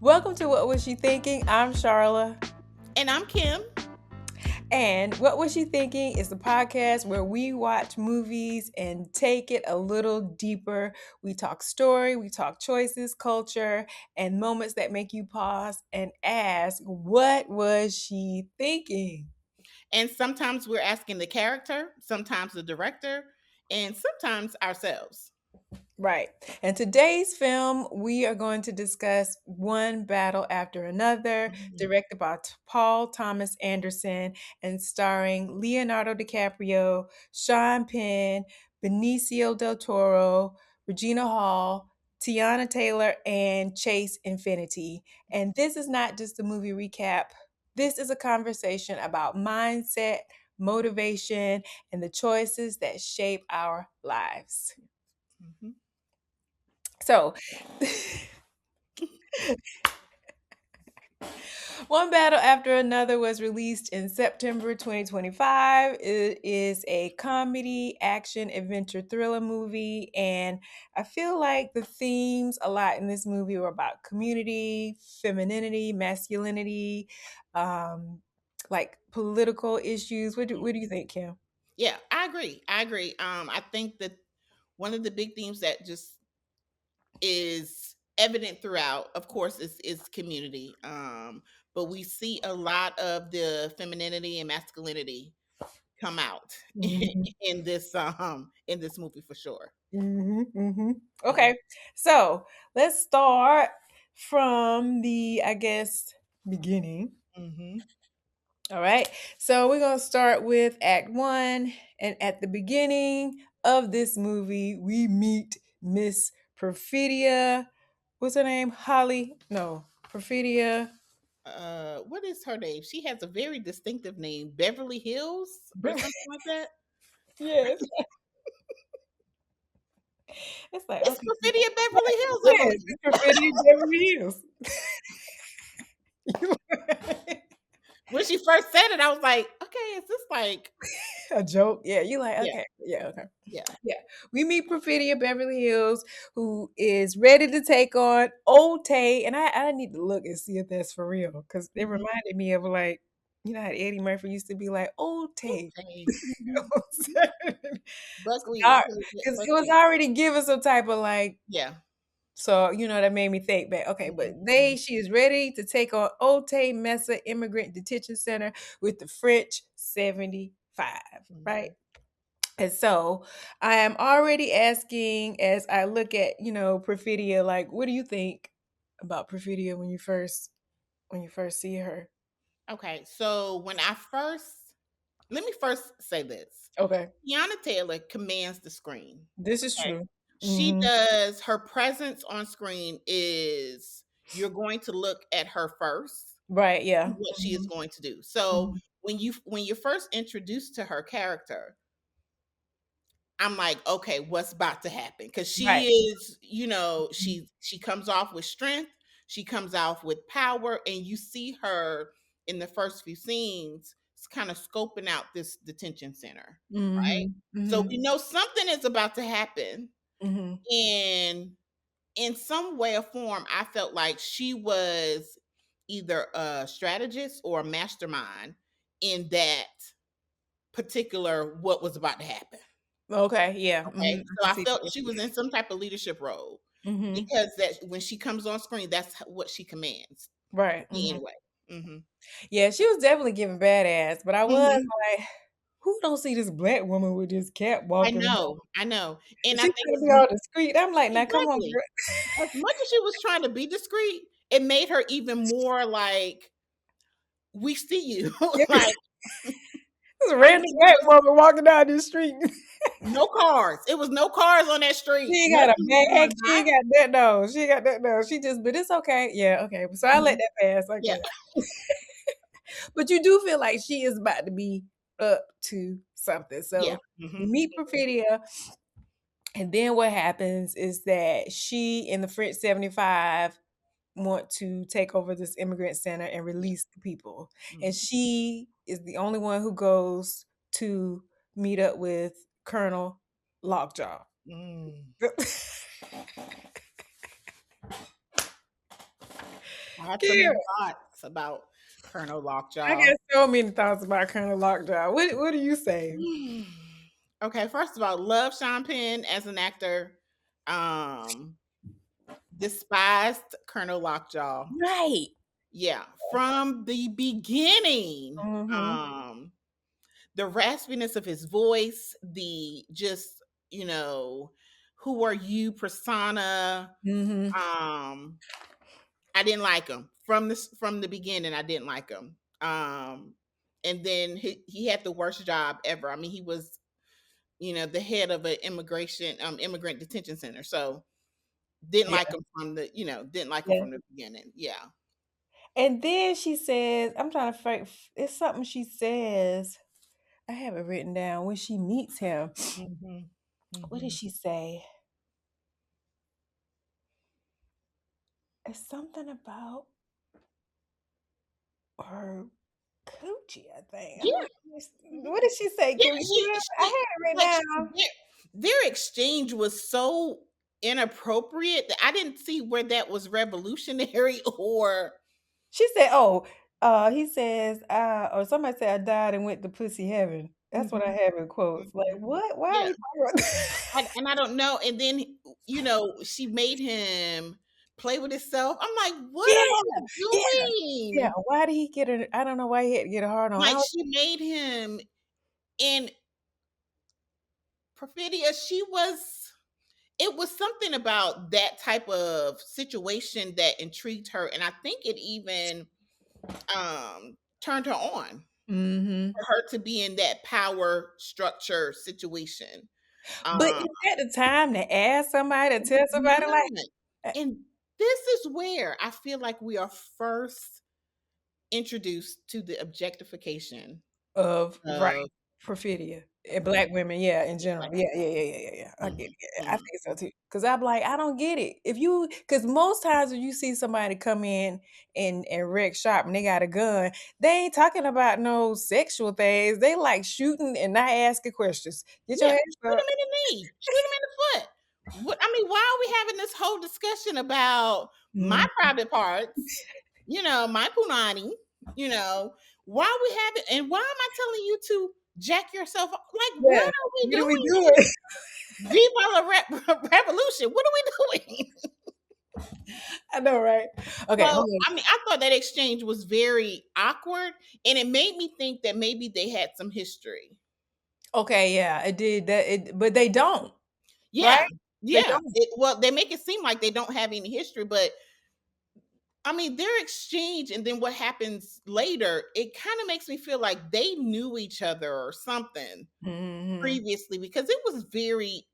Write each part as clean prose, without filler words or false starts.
Welcome to What Was She Thinking? I'm Charla. And I'm Kim. And What Was She Thinking is the podcast where we watch movies and take it a little deeper. We talk story, we talk choices, culture, and moments that make you pause and ask, what was she thinking? And sometimes we're asking the character, sometimes the director, and sometimes ourselves. Right. And today's film, we are going to discuss One Battle After Another, directed by Paul Thomas Anderson and starring Leonardo DiCaprio, Sean Penn, Benicio del Toro, Regina Hall, Teyana Taylor, and Chase Infinity. And this is not just a movie recap. This is a conversation about mindset, motivation, and the choices that shape our lives. Mm-hmm. So, One Battle After Another was released in September 2025. It is a comedy, action, adventure, thriller movie. And I feel like the themes a lot in this movie were about community, femininity, masculinity, like political issues. What do you think, Kim? Yeah, I agree. I think that one of the big themes that just is evident throughout, of course, is community. But we see a lot of the femininity and masculinity come out in this movie for sure. Okay, so let's start from the, I guess, beginning. Mm-hmm. All right, so we're gonna start with Act 1, and at the beginning of this movie, we meet Miss Perfidia. What's her name? Holly? No, Perfidia. What is her name? She has a very distinctive name, Beverly Hills or something like that. Yes, it's like It's okay. Perfidia Beverly Hills, I Yes, believe. Perfidia Beverly Hills. When she first said it, I was like, okay, is this like A joke? Yeah, you like yeah, okay. Yeah, okay. yeah. Yeah. We meet Perfidia Beverly Hills, who is ready to take on Old Tay. And I need to look and see if that's for real. Because it Mhm. reminded me of like, you know how Eddie Murphy used to be like, Old Tay. Okay. You know Mhm. what I'm saying? Buckley. Because it was Buckley. already giving some type of like, Yeah. so that made me think back. Okay, but Mhm. she is ready to take on Old Tay Mesa Immigrant Detention Center with the French 75, right? Mhm. And so I am already asking as I look at, Perfidia, like, what do you think about Perfidia when you first see her? Okay, so let me first say this. Okay. Teyana Taylor commands the screen. This is Okay. true. She Mm-hmm. does her presence on screen is you're going to look at her first, Right, yeah. what she is Mm-hmm. going to do. So Mm-hmm. when you're first introduced to her character, I'm like, okay, what's about to happen? Because she Right. is, she comes off with strength, she comes off with power, and you see her in the first few scenes kind of scoping out this detention center, right? Mm-hmm. So Mm-hmm. we know something is about to happen, Mm-hmm. and in some way or form, I felt like she was either a strategist or a mastermind in that particular what was about to happen. Okay, yeah. Mm-hmm. Okay, I so can I see felt that. she was in some type of leadership role Mm-hmm. because that when she comes on screen, that's what she commands. Right. Mm-hmm. Anyway, hmm Yeah, she was definitely giving badass, but I was hmm like, who don't see this black woman with this cat walking around? I know, and I She think trying to be all discreet. I'm like, now come on, exactly girl. as much as she was trying to be discreet, it made her even more like we see you. Like This I mean, random black woman walking down the street. no cars. It was no cars on that She street. ain't got a Nothing was bag. going She ain't got that nose. She ain't got that nose. She just, but it's okay. Yeah, okay. So I by. let that pass. Yeah. Okay. But you do feel like she is about to be up to something. Yeah. So we meet Perfidia, and then what happens is that she and the French 75 want to take over this immigrant center and release the people. And Mhm. she is the only one who goes to meet up with Colonel Lockjaw. Mm. I have so Girl, many thoughts about Colonel I Lockjaw. got so many thoughts about Colonel Lockjaw. What do you say? Okay, first of all, love Sean Penn as an actor. Um, despised Colonel Lockjaw. Right. Yeah, from the beginning. Mm-hmm. The raspiness of his voice, the just, you know, who are you persona. Mm-hmm. Um, I didn't like him from the beginning. I didn't like him. And then he had the worst job ever. I mean, he was, the head of an immigrant detention center. So didn't Yeah. like him didn't like him Yeah. from the beginning. Yeah. And then she says, I'm trying to find, it's something she says. I have it written down when she meets him. Mhm. What did Mhm. she say? It's something about her coochie, I think. Yeah. What did she say, Yeah, Kim? You remember? I had it written like down. their exchange was so inappropriate that I didn't see where that was revolutionary or She said, "Oh, he says, or somebody said I died and went to pussy heaven." That's what I Mhm. have in quotes. Like, Mhm. what? Why are Yeah. we talking about? And I don't know. And then, she made him play with himself. I'm like, what Yeah, are you yeah, yeah. doing? Why did he get a? I don't know why he had to get a hard on. Like, she made him in Perfidia. It was something about that type of situation that intrigued her. And I think it even turned her on Mm-hmm. for her to be in that power structure situation. But Um, is that the time to ask somebody to tell somebody like not. uh, And this is where I feel like we are first introduced to the objectification of right of perfidia and black women? Yeah, in black general. Yeah, yeah, yeah, yeah, yeah, yeah. I get women. it. Yeah, I think so too. Because I'm like, I don't get it. If you, because most times when you see somebody come in and wreck shop and they got a gun, they ain't talking about no sexual things. They like shooting and not asking questions. Get your Yeah, hands shoot up. him in the knee, shoot him in the foot. I mean, why are we having this whole discussion about my Mm, private parts? My punani. You know, why are we having? And why am I telling you to jack yourself up? Like, what yeah. are we What are we doing doing? here? Viva la revolution! What are we doing? I know, right? Okay, So, hold on. I mean, I thought that exchange was very awkward, and it made me think that maybe they had some history. Okay, yeah, it did that. But they don't, right? Yeah, They yeah. don't. Well, they make it seem like they don't have any history, but I mean, their exchange and then what happens later, it kind of makes me feel like they knew each other or something Hmm. previously because it was very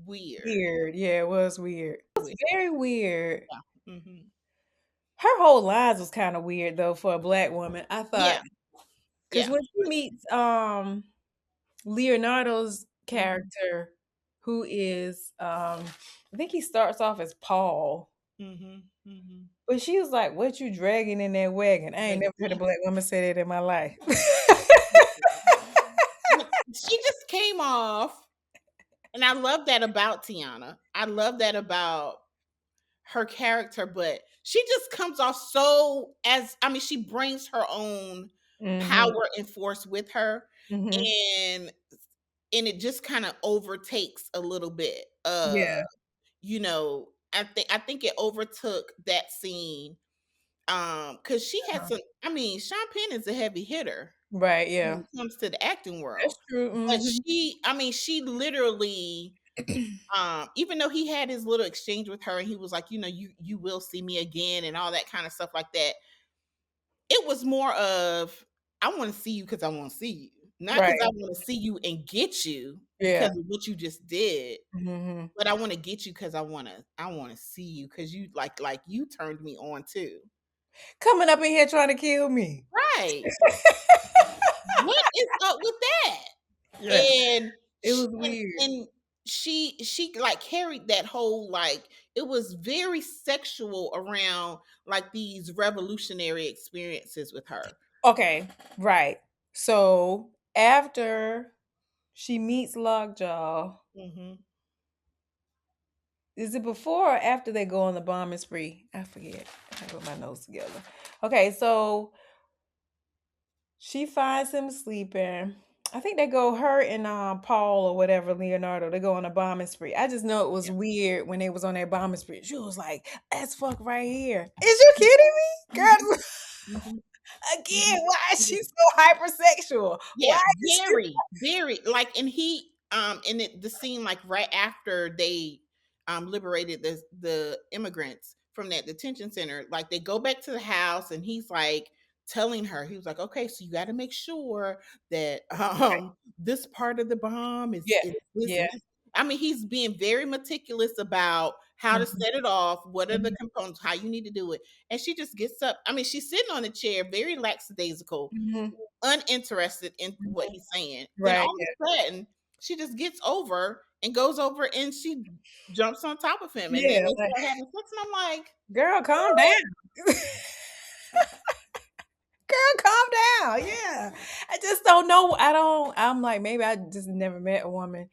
weird. Weird. Yeah, it was weird. It was Weird. very weird. Yeah. Hmm. Her whole lives was kind of weird though for a black woman. I thought Yeah. because Yeah. when she meets Leonardo's Hmm. character, who is I think he starts off as Paul. Hmm. Hmm. But she was like, "What you dragging in that wagon?" I ain't Like, never heard a yeah. black woman say that in my life. But she just came off, and I love that about Teyana. I love that about her character, but she just comes off so as I mean, she brings her own Hmm. power and force with her, Hmm. and it just kind of overtakes a little bit. Yeah. I think it overtook that scene. Because she had Uh-huh. some. I mean, Sean Penn is a heavy hitter Right. when Yeah. it comes to the acting world. That's true. But Hmm. she literally, even though he had his little exchange with her and he was like, you will see me again and all that kind of stuff like that. It was more of, I want to see you because I want to see you, not because I Right. want to see you and get you because Yeah. of what you just did, Hmm. but I want to get you because I want to see you because you like you turned me on too. Coming up in here trying to kill me. Right. What is up with that? Yeah. And It she, was weird. and she like carried that whole, like, it was very sexual around like these revolutionary experiences with her. Okay, right. So after she meets Lockjaw, Hmm. Is it before or after they go on the bombing spree? I forget. I put my notes together. Okay, so she finds him sleeping. I think they go her and Paul or whatever, Leonardo, they go on a bombing spree. I just know it was Yeah. weird when they was on that bombing spree. She was like, "Let's fuck right here." Is you kidding me? Mhm, Girl, mhm, again, mhm, why is she mhm. so hypersexual? Yeah, Why is she very, very like, and he in the scene like right after they liberated the immigrants from that detention center, like they go back to the house and he's like telling her, he was like, okay, so you got to make sure that this part of the bomb Yeah, is this yeah. and this. I mean, he's being very meticulous about how to Mhm, set it off, what are the mhm, components, how you need to do it. And she just gets up. I mean, she's sitting on a chair, very lackadaisical, mhm, uninterested in what mhm. he's saying. Then Right, all yeah. of a sudden, she just gets over and goes over and she jumps on top of him, and then Yeah, they like, start having sex. And I'm like, girl, calm down. Girl, calm down. Yeah. I just don't know. I'm like, maybe I just never met a woman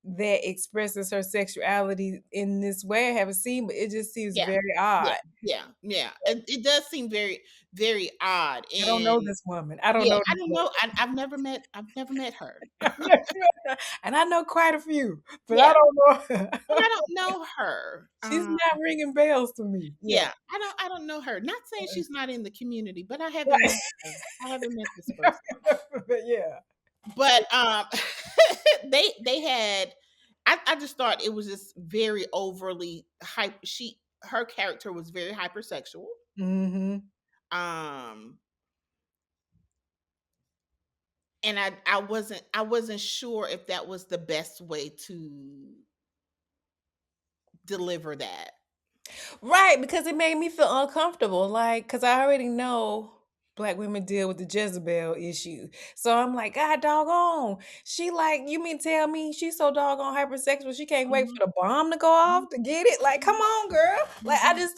that expresses her sexuality in this way I haven't seen, but it just seems yeah, very yeah, odd. yeah, yeah. It does seem very, very odd. I don't And know this woman. I don't yeah, know I this don't woman. know. I've never met her. And I know quite a few, but I Yeah, don't know her. but I don't know her. She's not ringing bells to me. Yeah. Yeah, I don't know her. Not saying she's not in the community, but I haven't Right. met her. I haven't met this person. But yeah. But they had, I just thought it was just very overly hype. Her character was very hypersexual. Mhm. Um and I wasn't sure if that was the best way to deliver that. Right, because it made me feel uncomfortable, like, because I already know black women deal with the Jezebel issue. So I'm like, God doggone. She like, you mean tell me she's so doggone hypersexual, she can't wait Mhm, for the bomb to go mhm, off to get it? Like, come on, girl. Like, mhm. I just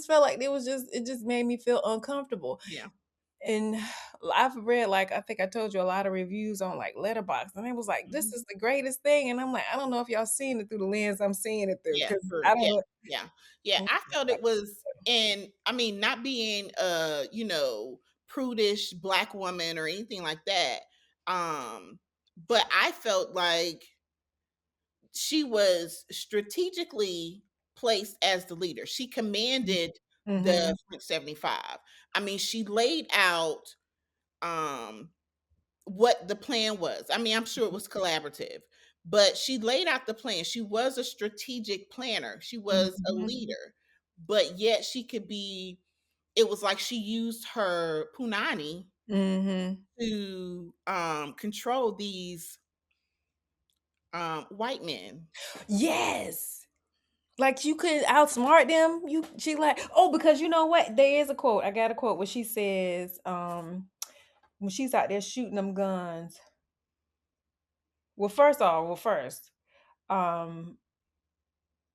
felt like it just made me feel uncomfortable. Yeah. And I've read, like, I think I told you a lot of reviews on like Letterboxd, and it was like, this Mhm. is the greatest thing. And I'm like, I don't know if y'all seeing it through the lens I'm seeing it through, Yeah, because sure. I don't Yeah, know. yeah, yeah. I felt it was, and I mean, not being prudish black woman or anything like that. But I felt like she was strategically placed as the leader. She commanded the Mhm. French 75. I mean, she laid out um what the plan was. I mean, I'm sure it was collaborative, but she laid out the plan. She was a strategic planner. She was a Mhm. leader, but yet she could be. It was like she used her punani Mhm. to control these white men. Yes. Like, you could outsmart them. She like, oh, because you know what? There is a quote. I got a quote where she says, when she's out there shooting them guns. Well, first, um,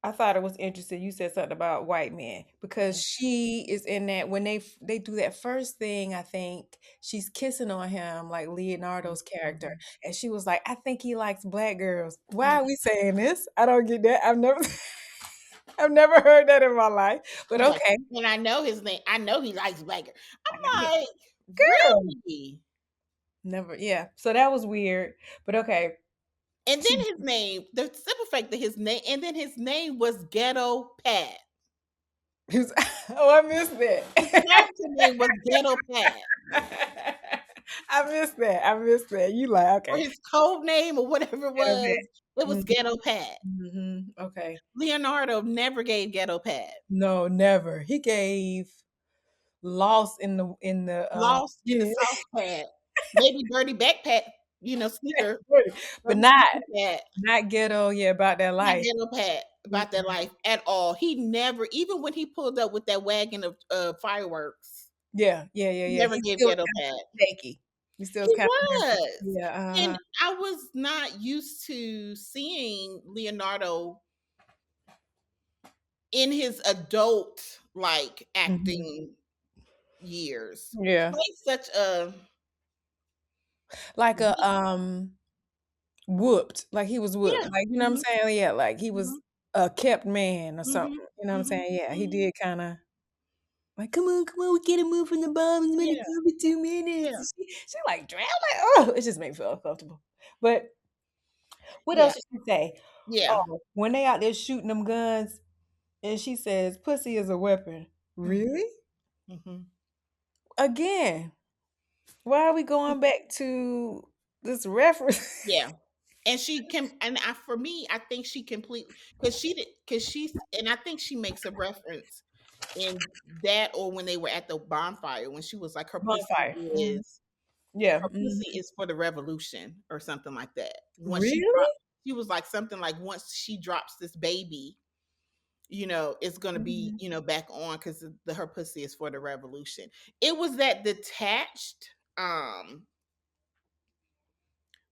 I thought it was interesting. You said something about white men because she is in that when they do that first thing. I think she's kissing on him like Leonardo's character, Mhm. and she was like, "I think he likes black girls." Why Mhm. are we saying this? I don't get that. I've never, I've never heard that in my life. But He's like, okay, and I know his name. I know he likes black girl. yeah, I'm like, girl, really? never. Yeah, so that was weird. But okay, And then she. his name, the simple fact that his name, and then his name was Ghetto Pat. Oh, I missed His that. character name was Ghetto Pat, I missed that. I missed that. You like or okay. his code name, or whatever it Get was. It was Mhm, Ghetto Pat. mhm, okay. Leonardo never gave Ghetto Pat. No, never. He gave Lost in the, Lost in the yeah, South Pat. Maybe Dirty Backpack, sneaker. but Dirty not Sneaker Pat. not Ghetto, yeah, about that Not life. Ghetto Pat Mm, about that life at all. He never, even when he pulled up with that wagon of fireworks, yeah, yeah, yeah, he yeah. never He gave still Ghetto kind Pat. of shaky. He still is He kind of was. yeah, And uh-huh. I was not used to seeing Leonardo in his adult like Mhm. acting years. Yeah. Play such a Like a, weak, whooped, like he was whooped, yeah. like, you know what I'm Mhm, saying? Yeah, like he was mhm. a kept man or something. Mhm. You know what I'm Mhm. saying? Yeah, he Mhm. did kind of like, come on, we get a move from the bomb. It's been Yeah. over 2 minutes. Yeah. And she like drown like, oh, it just made me feel uncomfortable. But what Yeah. else did she say? Yeah. Oh, when they out there shooting them guns, and she says, "Pussy is a weapon." Mhm. Really? Mhm. Again, why are we going back to this reference? Yeah. And she can, and for me, I think she completely, because she did, because she's, and I think she makes a reference in that, or when they were at the bonfire, when she was like, Bonfire. Mhm. Yeah. her Mhm. pussy is for the revolution, or something like that. Once she Really? dropped, she was like something like, once she drops this baby, it's gonna be, Mhm. back on, because her pussy is for the revolution. It was that detached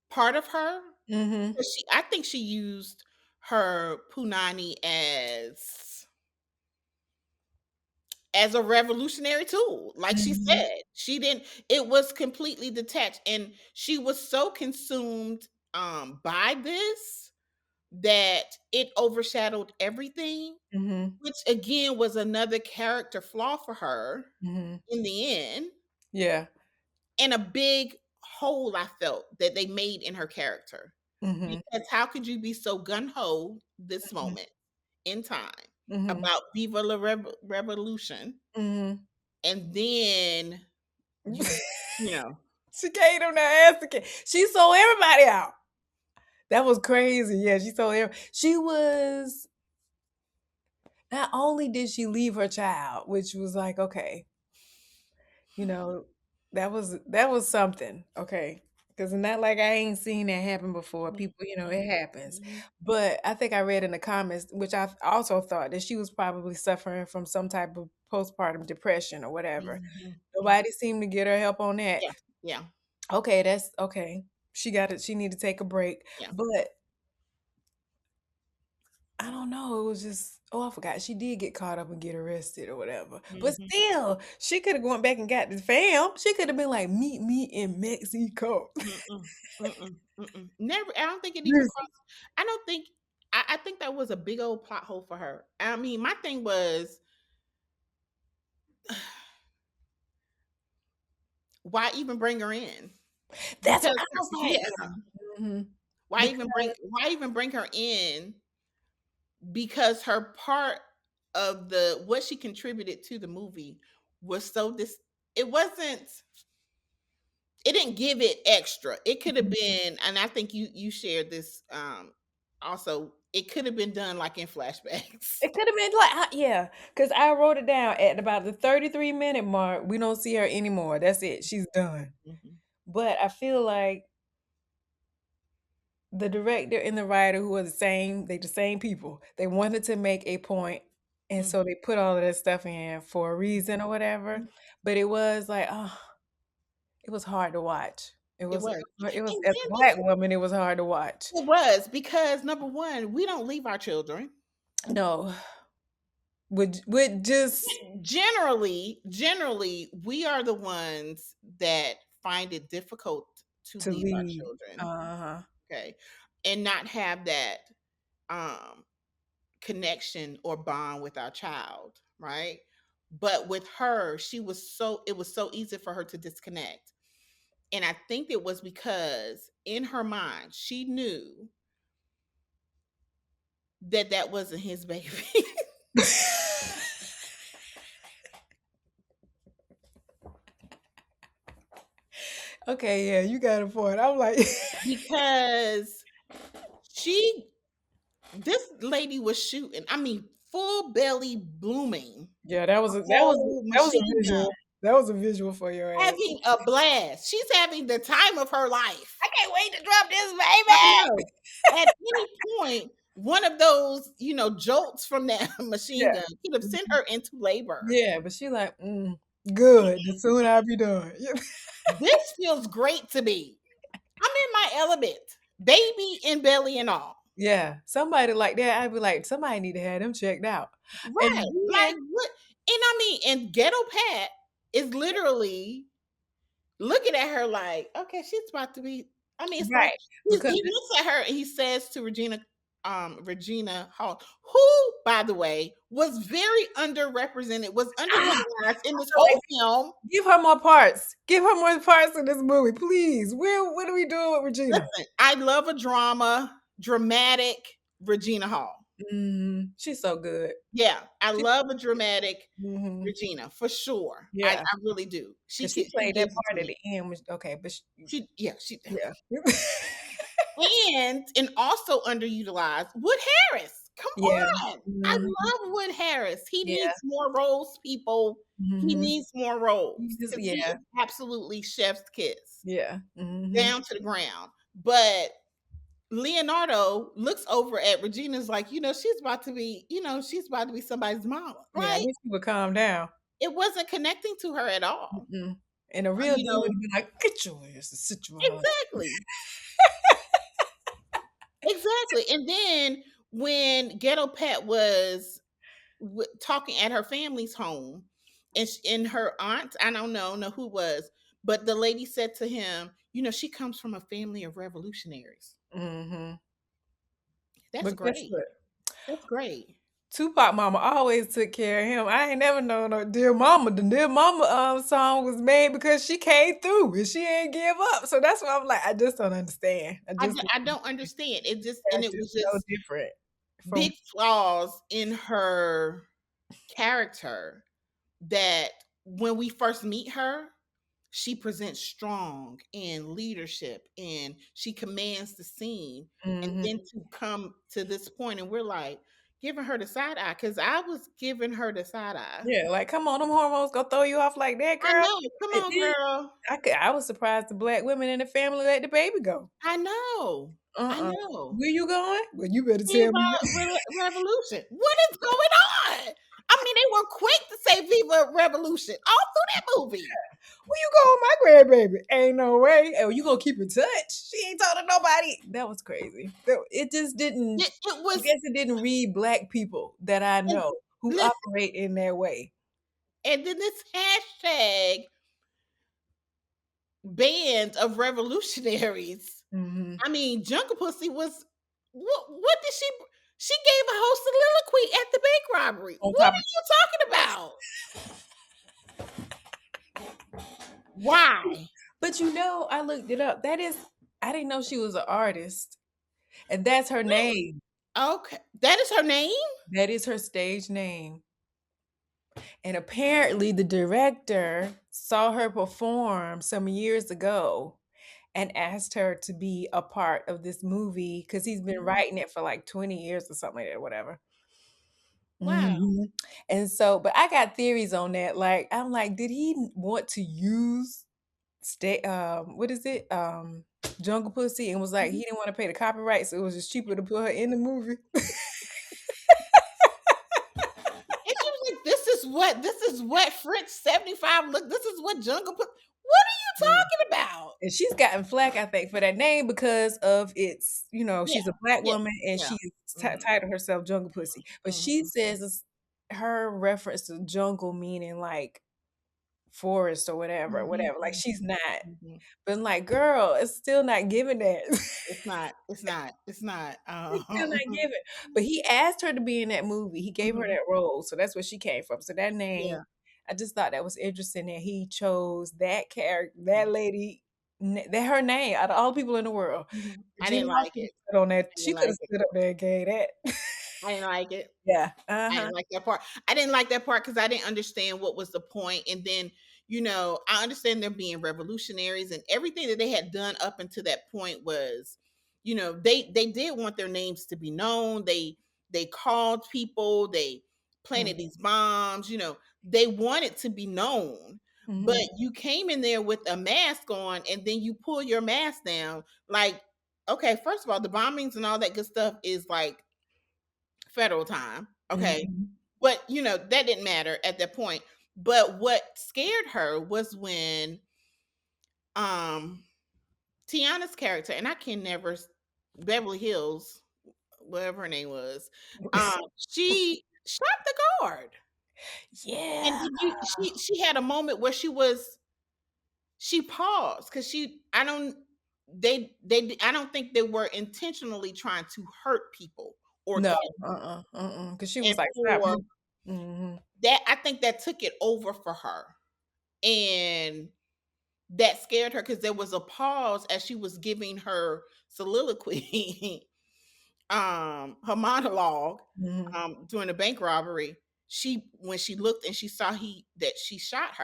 part of her. Mhm. 'Cause I think she used her punani as a revolutionary tool. Like she Mhm. said, she didn't. It was completely detached, and she was so consumed by this that it overshadowed everything. Mhm. Which again was another character flaw for her Mhm. in the end, Yeah. and a big hole I felt that they made in her character. Mhm. Because how could you be so gun ho this Mhm. moment in time Mhm. about Viva la Revolution, Mhm. and then you you know She gave him that ass again. She sold everybody out. That was crazy. Yeah, she sold every she was not only did she leave her child, which was like, okay, you know, that was something. Okay. Because not like I ain't seen that happen before. Mhm, People, it mhm, happens. mhm, But I think I read in the comments, which I also thought that she was probably suffering from some type of postpartum depression or whatever. mhm, mhm. Nobody seemed to get her help on that. Yeah, yeah, Okay, that's okay. She got it. She need to take a break. yeah. But I don't know. It was just I forgot. She did get caught up and get arrested or whatever. But Mhm. still, she could have gone back and got the fam. She could have been like, meet me in Mexico. Mm-mm, mm-mm, mm-mm. Never. I don't think it even Listen, crossed. I don't think. I think that was a big old plot hole for her. I mean, my thing was, why even bring her in? that's what Because I was like. yeah, Mhm. why even bring her in, because her part of the what she contributed to the movie was so this it wasn't it didn't give it extra. It could have Mhm. been, and I think you shared this also, it could have been done like in flashbacks. It could have been like, yeah, because I wrote it down at about the 33-minute mark. We don't see her anymore. That's it. She's done. Mhm, But I feel like the director and the writer who are the same people. They wanted to make a point, and so mhm, they put all of that stuff in for a reason or whatever. mhm. But it was like, oh, it was hard to watch. It It was was. it was And as then a black woman, it was hard to watch. it was because number one, we don't leave our children. No, would just Generally, we are the ones that find it difficult to to leave our leave. children, Uh-huh. okay, and not have that um connection or bond with our child, right? But with her, it was so easy for her to disconnect. And I think it was because in her mind, she knew that that wasn't his baby. Okay, yeah, you got a point. I'm like, Because she this lady was shooting, I mean, full belly booming, yeah, that was a a whole that was a machine gun, visual. That was a visual for your ass. having a blast. She's having the time of her life. I can't wait to drop this I baby. know. At any point, one of those, jolts from that machine Yeah. gun could have sent her into labor. Yeah, but she like, good. The sooner I be done. This feels great to me. I'm in my element, baby and belly and all. Yeah, somebody like that, I'd be like, somebody need to have them checked out. And Right. Like then what? And I mean, and Ghetto Pat is literally looking at her like, okay, she's about to be. I mean, it's like right, because he looks at her and he says to Regina, Regina Hall, who, by the way, was very underrepresented, was Ah, underutilized in this like, whole film. give her more parts. Give her more parts in this movie, please. What are we doing with Regina? Listen, I love a dramatic Regina Hall. She's so good. Yeah, I She, love a dramatic hmm Regina for sure. I Yeah, really do. because she She played that gives it to part at me. the end. Which, okay, but Yeah, she yeah, and also underutilized Wood Harris. Come yeah, on. I hmm love Wood Harris. He yeah, needs more roles, people. He hmm needs more roles because he yeah, is absolutely chef's kiss yeah. down to the ground. But Leonardo looks over at Regina's like, she's about to be, she's about to be somebody's mama, Yeah, I right? wish you would calm down. It wasn't connecting to her at all. Mm-mm. And a real You dude would know, have been like, "Get your ass and sit your behind." exactly. Exactly. And then when Ghetto Pat was talking at her family's home, and her aunt, I don't know who was, but the lady said to him, she comes from a family of revolutionaries. Mm-hmm. That's But guess great. what? That's great. Tupac mama always took care of him. I ain't never known no dear mama. The dear mama song was made because she came through and she ain't give up. So that's why I'm like, I just don't understand. I don't understand. And That's it was just so just different from. big flaws in her character that when we first meet her, she presents strong and leadership and she commands the scene. And Mhm. then to come to this point and we're like giving her the side eye because I was giving her the side eye. Yeah, like come on, them hormones gonna throw you off like that, I girl. know. Come And on, then girl. I was surprised the black women in the family let the baby go. I know. I Uh-uh. know. Where you going? Well, you better tell me. Viva Revolution. What is going on? I mean, they were quick to say Viva Revolution all through that movie. Where you going, my grandbaby? Ain't no way. Oh, you gonna keep in touch? She ain't talking to nobody. That was crazy. It just didn't. It I was, guess it didn't read black people that I and know who listen, operate in that way. and then this hashtag band of revolutionaries. Hmm I mean, Jungle Pussy was what did she gave a whole soliloquy at the bank robbery. On What top of, are you talking about? Why? but I looked it up. I didn't know she was an artist, and that's her Really? name. Okay. That is her name? That is her stage name. And apparently, the director saw her perform some years ago and asked her to be a part of this movie because he's been writing it for like 20 years or something like that, whatever. Wow. And so, but I got theories on that. Like, I'm like, did he want to use what is it? Jungle Pussy, and was like, he Mhm. didn't want to pay the copyright, so it was just cheaper to put her in the movie. And she was like, this is what French 75 look. This is what Jungle Pussy. What are you Yeah. talking about? And she's gotten flack, I think, for that name because of Yeah. she's a black Yeah. woman and Yeah. she's Mhm. titled herself Jungle Pussy. But she Mhm. says her reference to jungle meaning like forest or whatever, Mhm. whatever. Like she's not. Mhm. But I'm like, girl, it's still not giving that. It's not. It's not. It's not. It's still not giving. But he asked her to be in that movie. He gave her Mhm. that role. So that's where she came from. So that name, Yeah. I just thought that was interesting that he chose that character, that lady, that her name out of all the people in the world. Mhm. I Regina didn't Hall like could have it. stood on that. I She didn't could have like it. stood up there and gave that. I didn't like it. Yeah. I Uh-huh. didn't like that part. I didn't like that part because I didn't understand what was the point. And then, I understand them being revolutionaries and everything that they had done up until that point was, they did want their names to be known. They called people, they planted Mhm. these bombs, they wanted to be known. But Mhm. you came in there with a mask on and then you pull your mask down. Like, okay, first of all, the bombings and all that good stuff is like federal time. Okay. Mhm. But that didn't matter at that point. But what scared her was when um Tiana's character, and I can never Beverly Hills, whatever her name was, she shot the guard. And Yeah. did you she had a moment where she paused because she I don't I don't think they were intentionally trying to hurt people or No, kill. because she And was like, "Stop." for Mhm. that, I think that took it over for her. And that scared her because there was a pause as she was giving her soliloquy, her monologue, Mhm. during the bank robbery. When she looked and she saw that she shot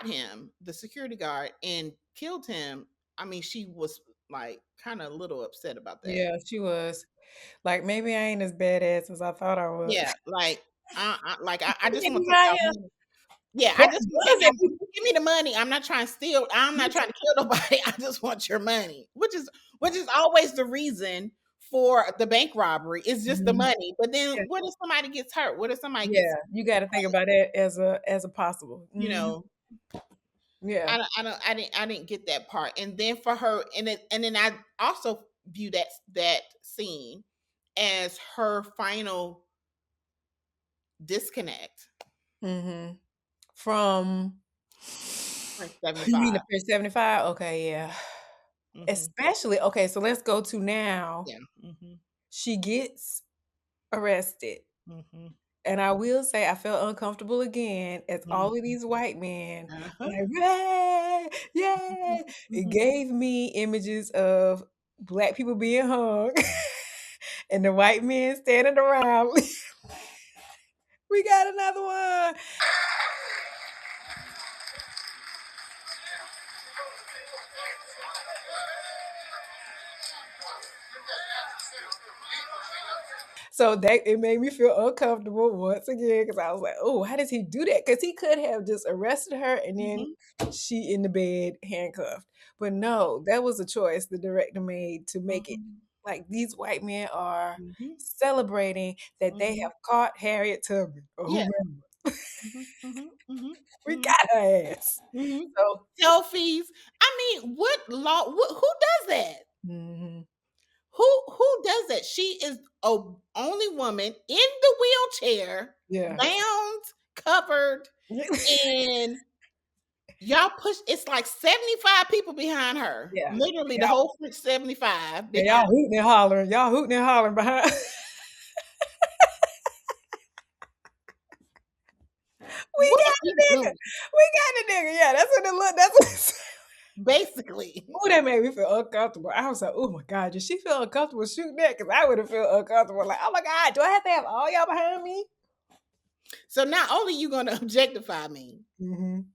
him, the security guard, and killed him. I mean, she was like kind of a little upset about that. Yeah, she was. Like, maybe I ain't as badass as I thought I was. Yeah, like I just Maybe want to take I y'all am. money. Yeah, I That just want to take does y'all it. money. Give me the money. I'm not trying to steal. I'm not trying to kill nobody. I just want your money, which is always the reason for the bank robbery. It's just the Mhm. money. But then, Yeah, what if somebody gets hurt? What if somebody gets, yeah, you gotta think about that as a possible. you Mhm. know? Yeah. I didn't get that part. And then for her, and then I also view that scene as her final disconnect. Mhm. From Like you mean 75. the Fish 75? Okay, yeah. Mm-hmm. Especially okay, so let's go to now. Yeah. Mm-hmm. She gets arrested. Mm-hmm. And I will say I felt uncomfortable again as all of Mm-hmm. these white men were Uh-huh. like, "Yeah, yeah." It Mhm. gave me images of black people being hung and the white men standing around. We got another one. So that it made me feel uncomfortable once again because I was like, "Oh, how does he do that?" Because he could have just arrested her and then Mhm. she in the bed handcuffed. But no, that was a choice the director made to make it Mhm. like these white men are Mhm. celebrating that they Mhm. have caught Harriet Tubman or Yeah. whomever. Mhm. Mhm. Mhm. We Mhm. got her ass. Mhm. So, Selfies. I mean, what law? Who does that? mhm, Who does that? She is a only woman in the wheelchair, yeah. bound, covered, and y'all push. It's like 75 people behind her. Yeah. Literally, the Yeah. whole 75 Yeah, y'all behind. hooting and hollering. Y'all hooting and hollering behind. We What got are we the nigga. doing? We got the nigga. Yeah, that's what it looked. That's what it said. Basically. Ooh, that made me feel uncomfortable. I was like, "Oh my god, did she feel uncomfortable shooting that?" Because I would have felt uncomfortable. Like, "Oh my god, do I have to have all y'all behind me?" So not only you going to objectify me, Mhm.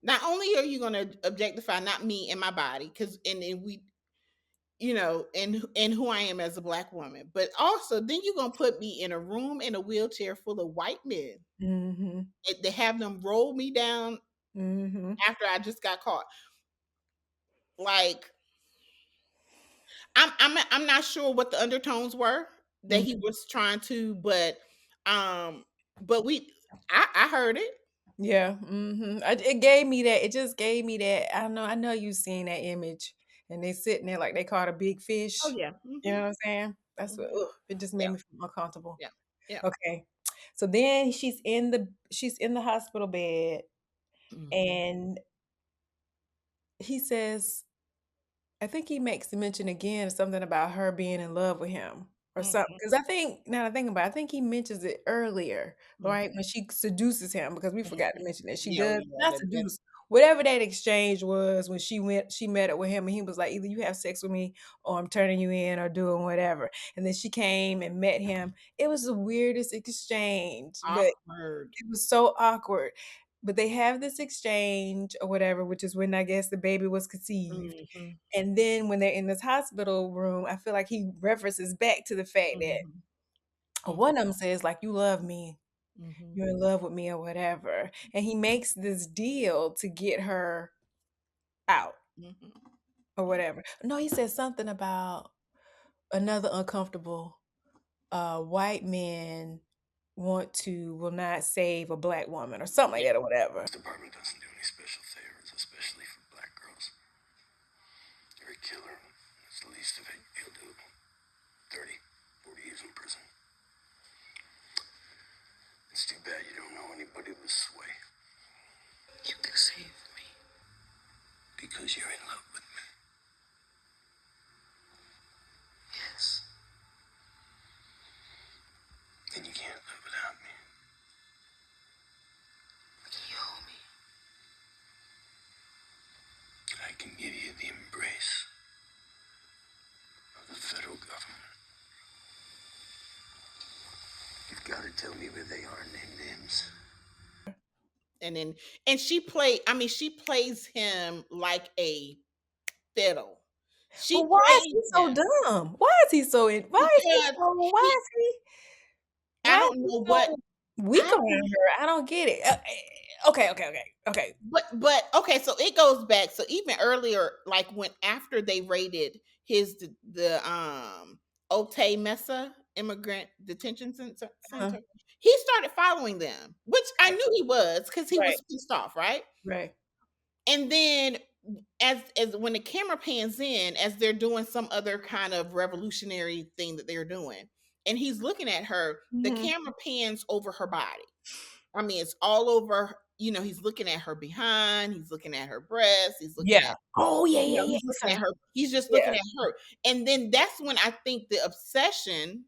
not only are you going to objectify not me and my body, because and we, and who I am as a black woman, but also then you're gonna put me in a room in a wheelchair full of white men Mhm. and they have them roll me down Mhm. after I just got caught. Like I'm not sure what the undertones were that he Mhm. was trying to, um but I heard it. Yeah. Mhm. It gave me that. It just gave me that. I know. I know you seen that image, and they sitting there like they caught a big Oh fish. yeah. You know Hmm. what I'm saying? That's what. Hmm. Ugh, it just made Yeah. me feel uncomfortable. Yeah. Yeah. Okay. So then she's in the hospital bed, Hmm. and he says I think he makes the mention again of something about her being in love with him or something. Hmm. Because I think now that I think about it, I think he mentions it earlier, right? Hmm. When she seduces him, because we forgot to Hmm. mention that she Yeah, does yeah, not that. seduce. Whatever that exchange was when she met up with him and he was like, either you have sex with me or I'm turning you in or doing whatever. And then she came and met him. It was the weirdest exchange, but Awkward. it was so awkward. But they have this exchange or whatever, which is when I guess the baby was conceived. Mhm, And then when they're in this hospital room, I feel like he references back to the fact that mhm, one mhm, of them says, like, you love me, mhm, you're in love with me, or whatever. And he makes this deal to get her out mhm, or whatever. No, he says something about another uncomfortable white men will not save a black woman or something like yeah. that or whatever. Department doesn't do any special favors, especially for black girls. You're a killer. That's the least of it you'll do. 30, 40 years in prison. It's too bad you don't know anybody this way. You can save me. Because you're in love with me. can give you the embrace of the federal government. You've got to tell me where they are and name names. And she plays him like a fiddle. She But why is plays he so him dumb? Why is he so because he I why is don't he know what so weak I around don't her? I don't get it. Okay. but okay, so it goes back. So even earlier, like when after they raided the Otay Mesa immigrant detention Uh-huh. center, he started following them, which I Right, knew he was because he right, was pissed off, right? right. And then as when the camera pans in, as they're doing some other kind of revolutionary thing that they're doing, and he's looking at her, the Mhm. camera pans over her body. I mean, it's all over. He's looking at her behind. He's looking at her breasts. He's looking Yeah. at, Oh, yeah. he's looking Okay. at her. He's just looking Yeah. at her. And then that's when I think the obsession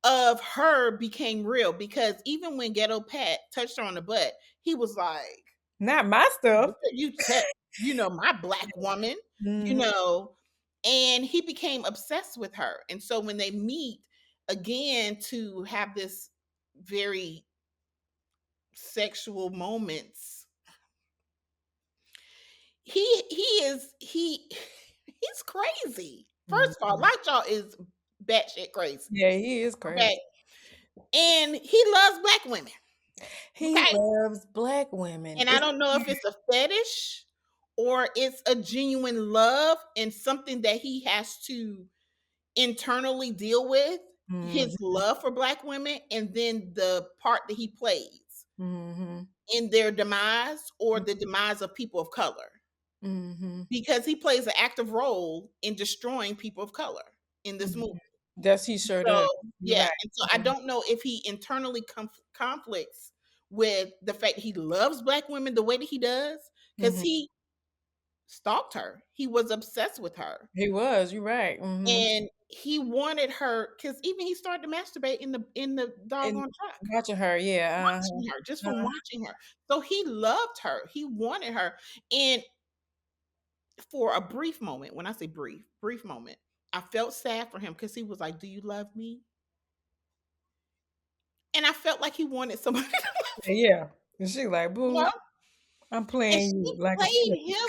of her became real because even when Ghetto Pat touched her on the butt, he was like, Not my stuff. "What are you touch? My black woman, you Mhm. know." And he became obsessed with her. And so when they meet again to have this very sexual moments, he's crazy. First of all, Mhm. Lockjaw is batshit crazy. Yeah, he is crazy. Okay. And he loves black women. He Okay. loves black women. And I It's don't know if weird. it's a fetish or it's a genuine love and something that he has to internally deal with, his Mhm. love for black women, and then the part that he plays Mhm. in their demise or the demise of people of color. Mhm. Because he plays an active role in destroying people of color in this Mhm. movie. That's he sure So, does. You're yeah, right. and so I Mhm. don't know if he internally conflicts with the fact that he loves black women the way that he does, because Mhm. he stalked her. He was obsessed with her. He was, you're right. Mhm. And he wanted her because even he started to masturbate in the And doggone truck, watching her, yeah, watching her, just from uh-huh. watching her. So he loved her. He wanted her. And for a brief moment, when I say brief moment, I felt sad for him because he was like, "Do you love me?" And I felt like he wanted somebody to love him, Yeah. And she like, you "Boo, know? I'm And playing she you like a played fool." him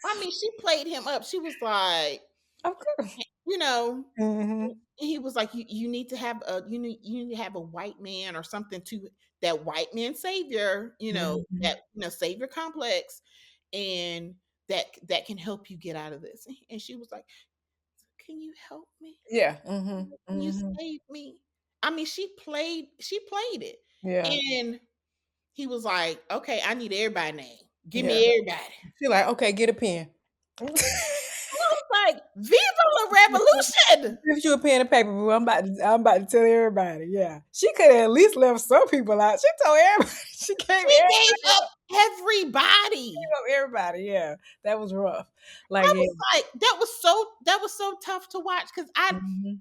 like, she played him up. She was like, Of course. you know, Mhm. he was like, you need to have you need to have a white man or something to that white man savior, Mhm. that savior complex, and that can help you get out of this. And she was like, "Can you help me? Yeah. Mhm. Can you Mhm. save me?" I mean, she played it. Yeah. And he was like, "Okay, I need everybody name. Give Yeah. me everybody." She like, "Okay, get a pen." And I was like, "Viva la revolution!" Give you a pen and paper, boo. I'm about to tell everybody. Yeah. She could have at least left some people out. She told everybody. She gave She everybody gave up everybody. up everybody. Yeah. That was rough. Like, I yeah. was like, that was so tough to watch because Mhm.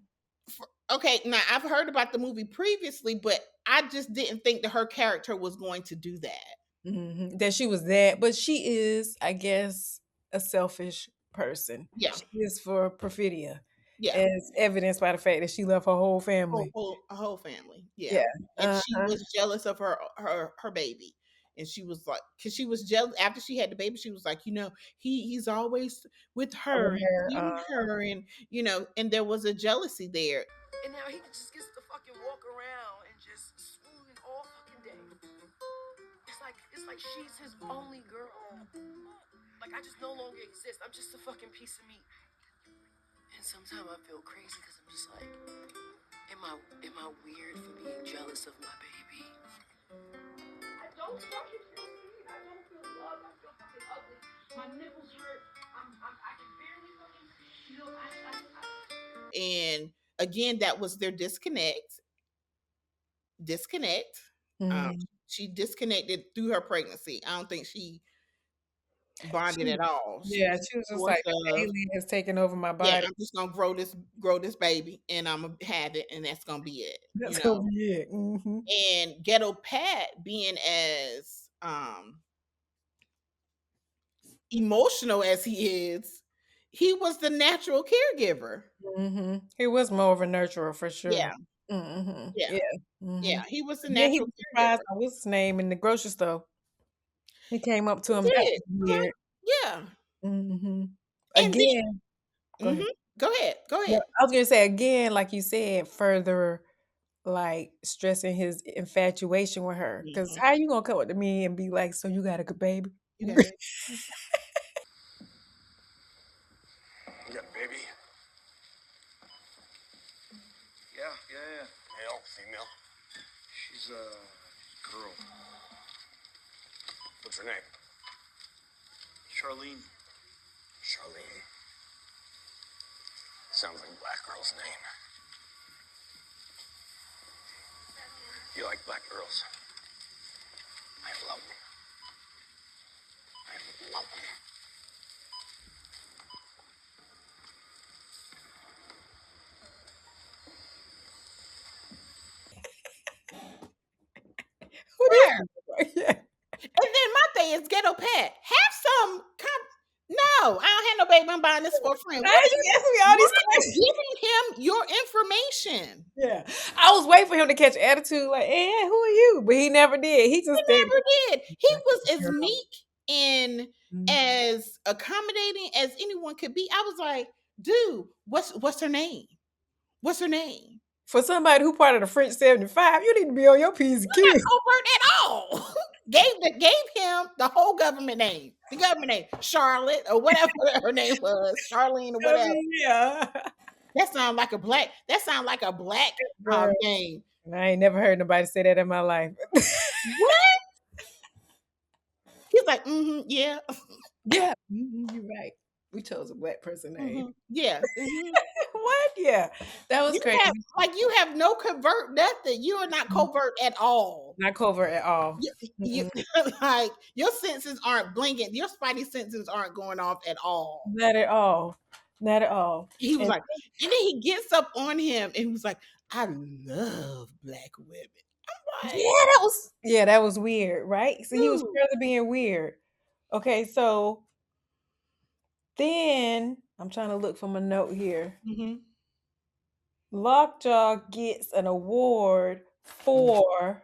okay, now I've heard about the movie previously, but I just didn't think that her character was going to do that. Mhm. That she was that, but she is, I guess, a selfish person. Yeah, She is for Perfidia, yeah. as evidenced by the fact that she left her whole family. A whole family. Yeah. Yeah. And she Uh-huh. was jealous of her baby. And she was like, because she was jealous after she had the baby, she was like, he's always with her With and her, feeding her, and and there was a jealousy there. And now he just gets to fucking walk around and just swooning all fucking day. It's like she's his only girl. Like I just no longer exist. I'm just a fucking piece of meat. And sometimes I feel crazy because I'm just like, am I weird for being jealous of my baby? I don't fucking feel seen. I don't feel love. I feel fucking ugly. My nipples hurt. I can barely fucking, And again, that was their disconnect. Um, Mhm. she disconnected through her pregnancy. I don't think she bonded She at all. She yeah, was she was just more like, "The of, alien has taken over my yeah, body." I'm just gonna grow this baby, and I'm gonna have it, and that's gonna be it. That's gonna be it. Mhm. And Ghetto Pat being as emotional as he is, he was the natural caregiver. He was more of a nurturer for sure. Yeah, yeah, Yeah. yeah. He was the Then he natural was surprised caregiver. by what's his name in the grocery store. He came up to He him. That did. was weird. Yeah. Mhm. And Again, go then, ahead. go ahead. Go No, ahead. I was gonna say again, like you said, further like stressing his infatuation with her. Cause Hmm. how you gonna come up to me and be like, "So you got a good baby?" You got a baby? You got a baby? Yeah. Male, female? She's a girl. What's her name? Charlene. Charlene. Sounds like a black girl's name. You like black girls? I love them. I love them. Who Where? this? Yeah. And then my thing is ghetto Pat. Have some no, I don't have no baby. I'm buying this for a friend. Why did you ask me all Why these are you questions? giving him your information? Yeah. I was waiting for him to catch attitude, like, who are you? But he never did. He He just stayed. never did. He Like, was as meek and mm. as accommodating as anyone could be. I was like, dude, what's her name? What's her name? For somebody who part of the French 75, you need to be on your P's and Not Q's. covert at all. Gave him the whole government name. The government name. Charlotte or whatever her name was. Charlene or I whatever. mean, yeah. That sounds like a black Girl, name. I ain't never heard nobody say that in my life. What? He's like, yeah. Yeah, you're right. We chose a black person name. Yeah. What? Yeah, that was You crazy. you have no covert nothing. You are not covert at all. Not covert at all. You like your senses aren't blinking. Your spidey senses aren't going off at all. Not at all. Not at all. He was And like, and then he gets up on him and he was like, I love black women. I'm like, that was weird, right? So he was dude. further being weird. Okay, so then I'm trying to look for my note here. Mm-hmm. Lockjaw gets an award for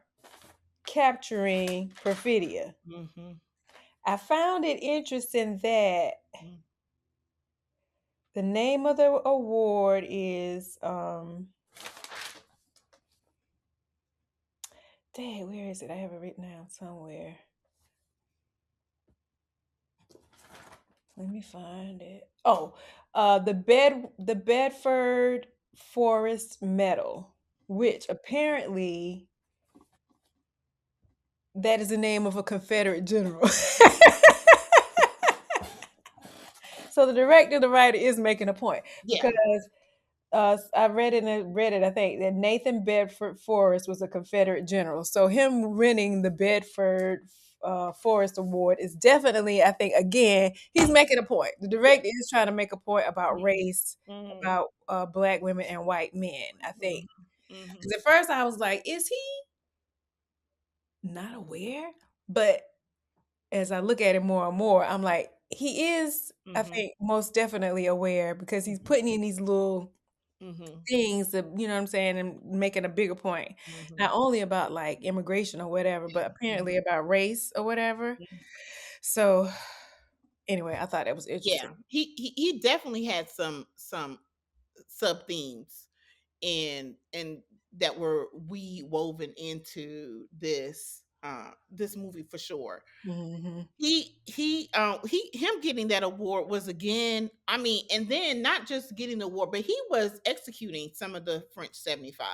capturing Perfidia. Mm-hmm. I found it interesting that the name of the award is dang, where is it? I have it written down somewhere. Let me find it. Oh, the Bedford Forest Medal, which apparently that is the name of a Confederate general. So the director, the writer is making a point Yeah. because I read in Reddit, I think, that Nathan Bedford Forrest was a Confederate general. So him winning the Bedford Forrest Award is definitely, I think, again, he's making a point. The Yeah. director is trying to make a point about race, Mm-hmm. about black women and white men, I think. Mm-hmm. Because at first I was like, is he not aware? But as I look at it more and more, I'm like, he is, I Mm-hmm. think, most definitely aware because he's putting in these little Mm-hmm. things that, you know what I'm saying, and making a bigger point. Mm-hmm. Not only about like immigration or whatever, but apparently about race or whatever. So anyway, I thought that was Yeah. interesting. He definitely had some sub themes and that were we woven into this movie for sure. Hmm. He him getting that award was again, I mean, and then not just getting the award, but he was executing some of the French 75.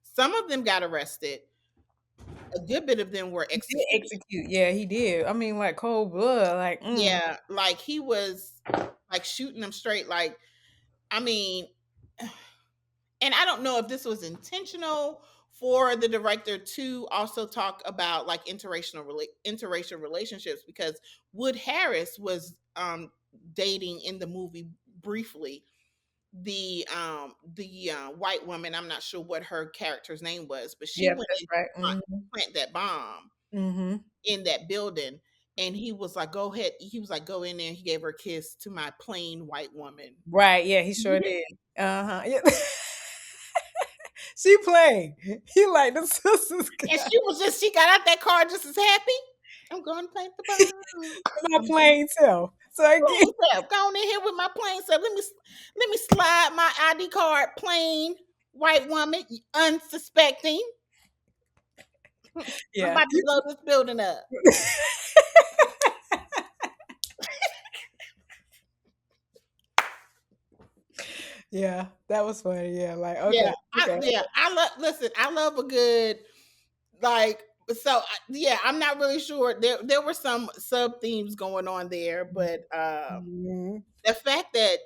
Some of them got arrested. A good bit of them were He did executed. execute. Yeah, he did. I mean, like cold blood. Like, Yeah, like he was like shooting them straight. Like, I mean, and I don't know if this was intentional for the director to also talk about like interracial relationships, because Wood Harris was dating in the movie briefly the white woman. I'm not sure what her character's name was, but she yeah, went that's in right. to plant that bomb Hmm. in that building. and he was like, "Go ahead." He was like, "Go in there." And he gave her a kiss to my plain white woman. Right, yeah, he sure did. Uh-huh. Yeah. She playing. He like the sisters And got she got out that car just as happy. I'm going to paint the barn. my I'm going plain self. So again, myself. Go on in here with my plain self. Let me slide my ID card, plain white woman, unsuspecting. I'm yeah. about to blow this building up. Yeah, that was funny. Yeah, like Yeah, okay, okay. I love. Listen, I love a good like. So yeah, I'm not really sure. There were some sub themes going on there, but Mhm. the fact that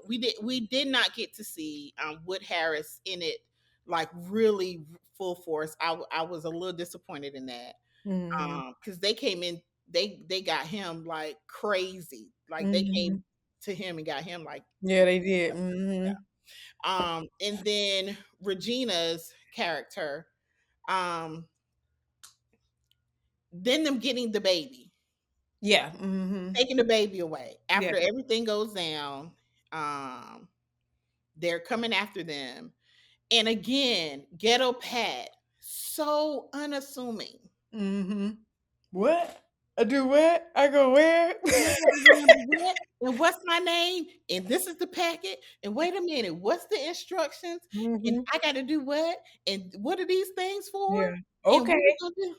we did not get to see Wood Harris in it like really full force. I was a little disappointed in that Mhm. because they came in, they got him like crazy, like they came Mhm. to him and got him like Yeah, they did. Mhm. and then Regina's character, um then them getting the baby, Yeah. Mhm. taking the baby away Yeah. after everything goes down. um they're coming after them. And again, Ghetto Pat, so unassuming. Mhm. What? I do what? I go where? And I gotta remember what and what's my name, and this is the packet. And wait a minute, what's the instructions? And Mhm. I gotta do what? And what are these things for? Yeah. And Okay. what we gonna do?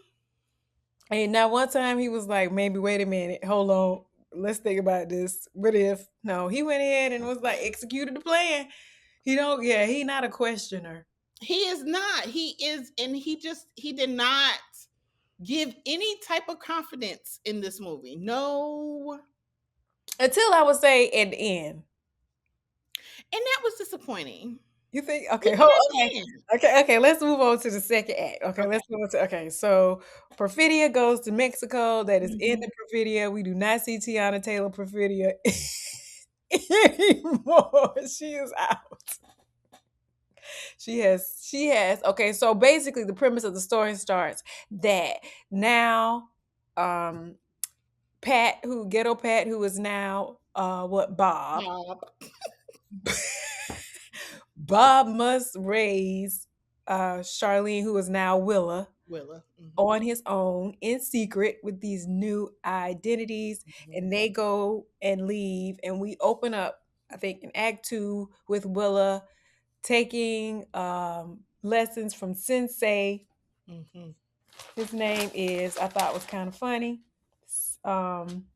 And now one time he was like, maybe wait a minute, hold on, let's think about this. What if? No, he went ahead and was like executed the plan. He don't. Yeah, he not a questioner. He is not. He is, and he did not give any type of confidence in this movie. No. Until I would say at the end. And that was disappointing. You think? Okay, Even hold. at Okay, the end. okay. Let's move on to the second act. Okay, Okay. let's move on to. Okay, so Perfidia goes to Mexico. That is in Mhm. the Perfidia. We do not see Teyana Taylor Perfidia anymore. She is out. She has okay, so basically the premise of the story starts that now um Pat, who ghetto Pat, who is now what Bob. Bob. Bob must raise Charlene, who is now Willa, Willa. Mhm. on his own in secret with these new identities, Mhm. and they go and leave, and we open up, I think, in Act Two with Willa taking lessons from Sensei. Mhm. His name is, I thought was kind of funny. Um,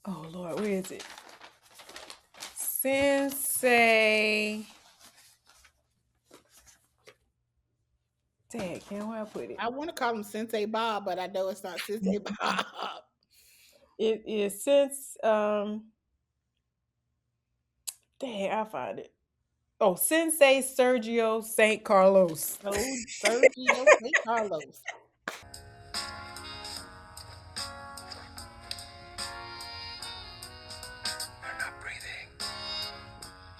oh Lord, where is it? Sensei. Dang, can where I put it? I want to call him Sensei Bob, but I know it's not Sensei Bob. It is since dang, I find it. Oh, Sensei Sergio St. Carlos. So Sergio St. Carlos. You're not breathing.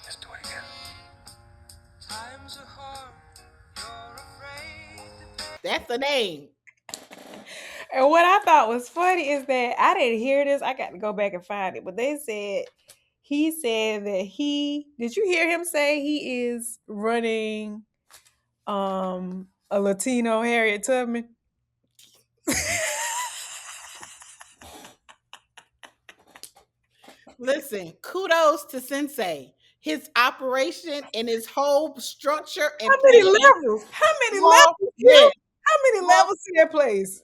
Let's do it again. Times are hard. You're afraid. That's the name. And what I thought was funny is that I didn't hear this. I got to go back and find it. But they said he said that he did you hear him say he is running a Latino Harriet Tubman? Listen, kudos to Sensei. His operation and his whole structure How and many plan levels? How many levels? flawless. How many levels to that place?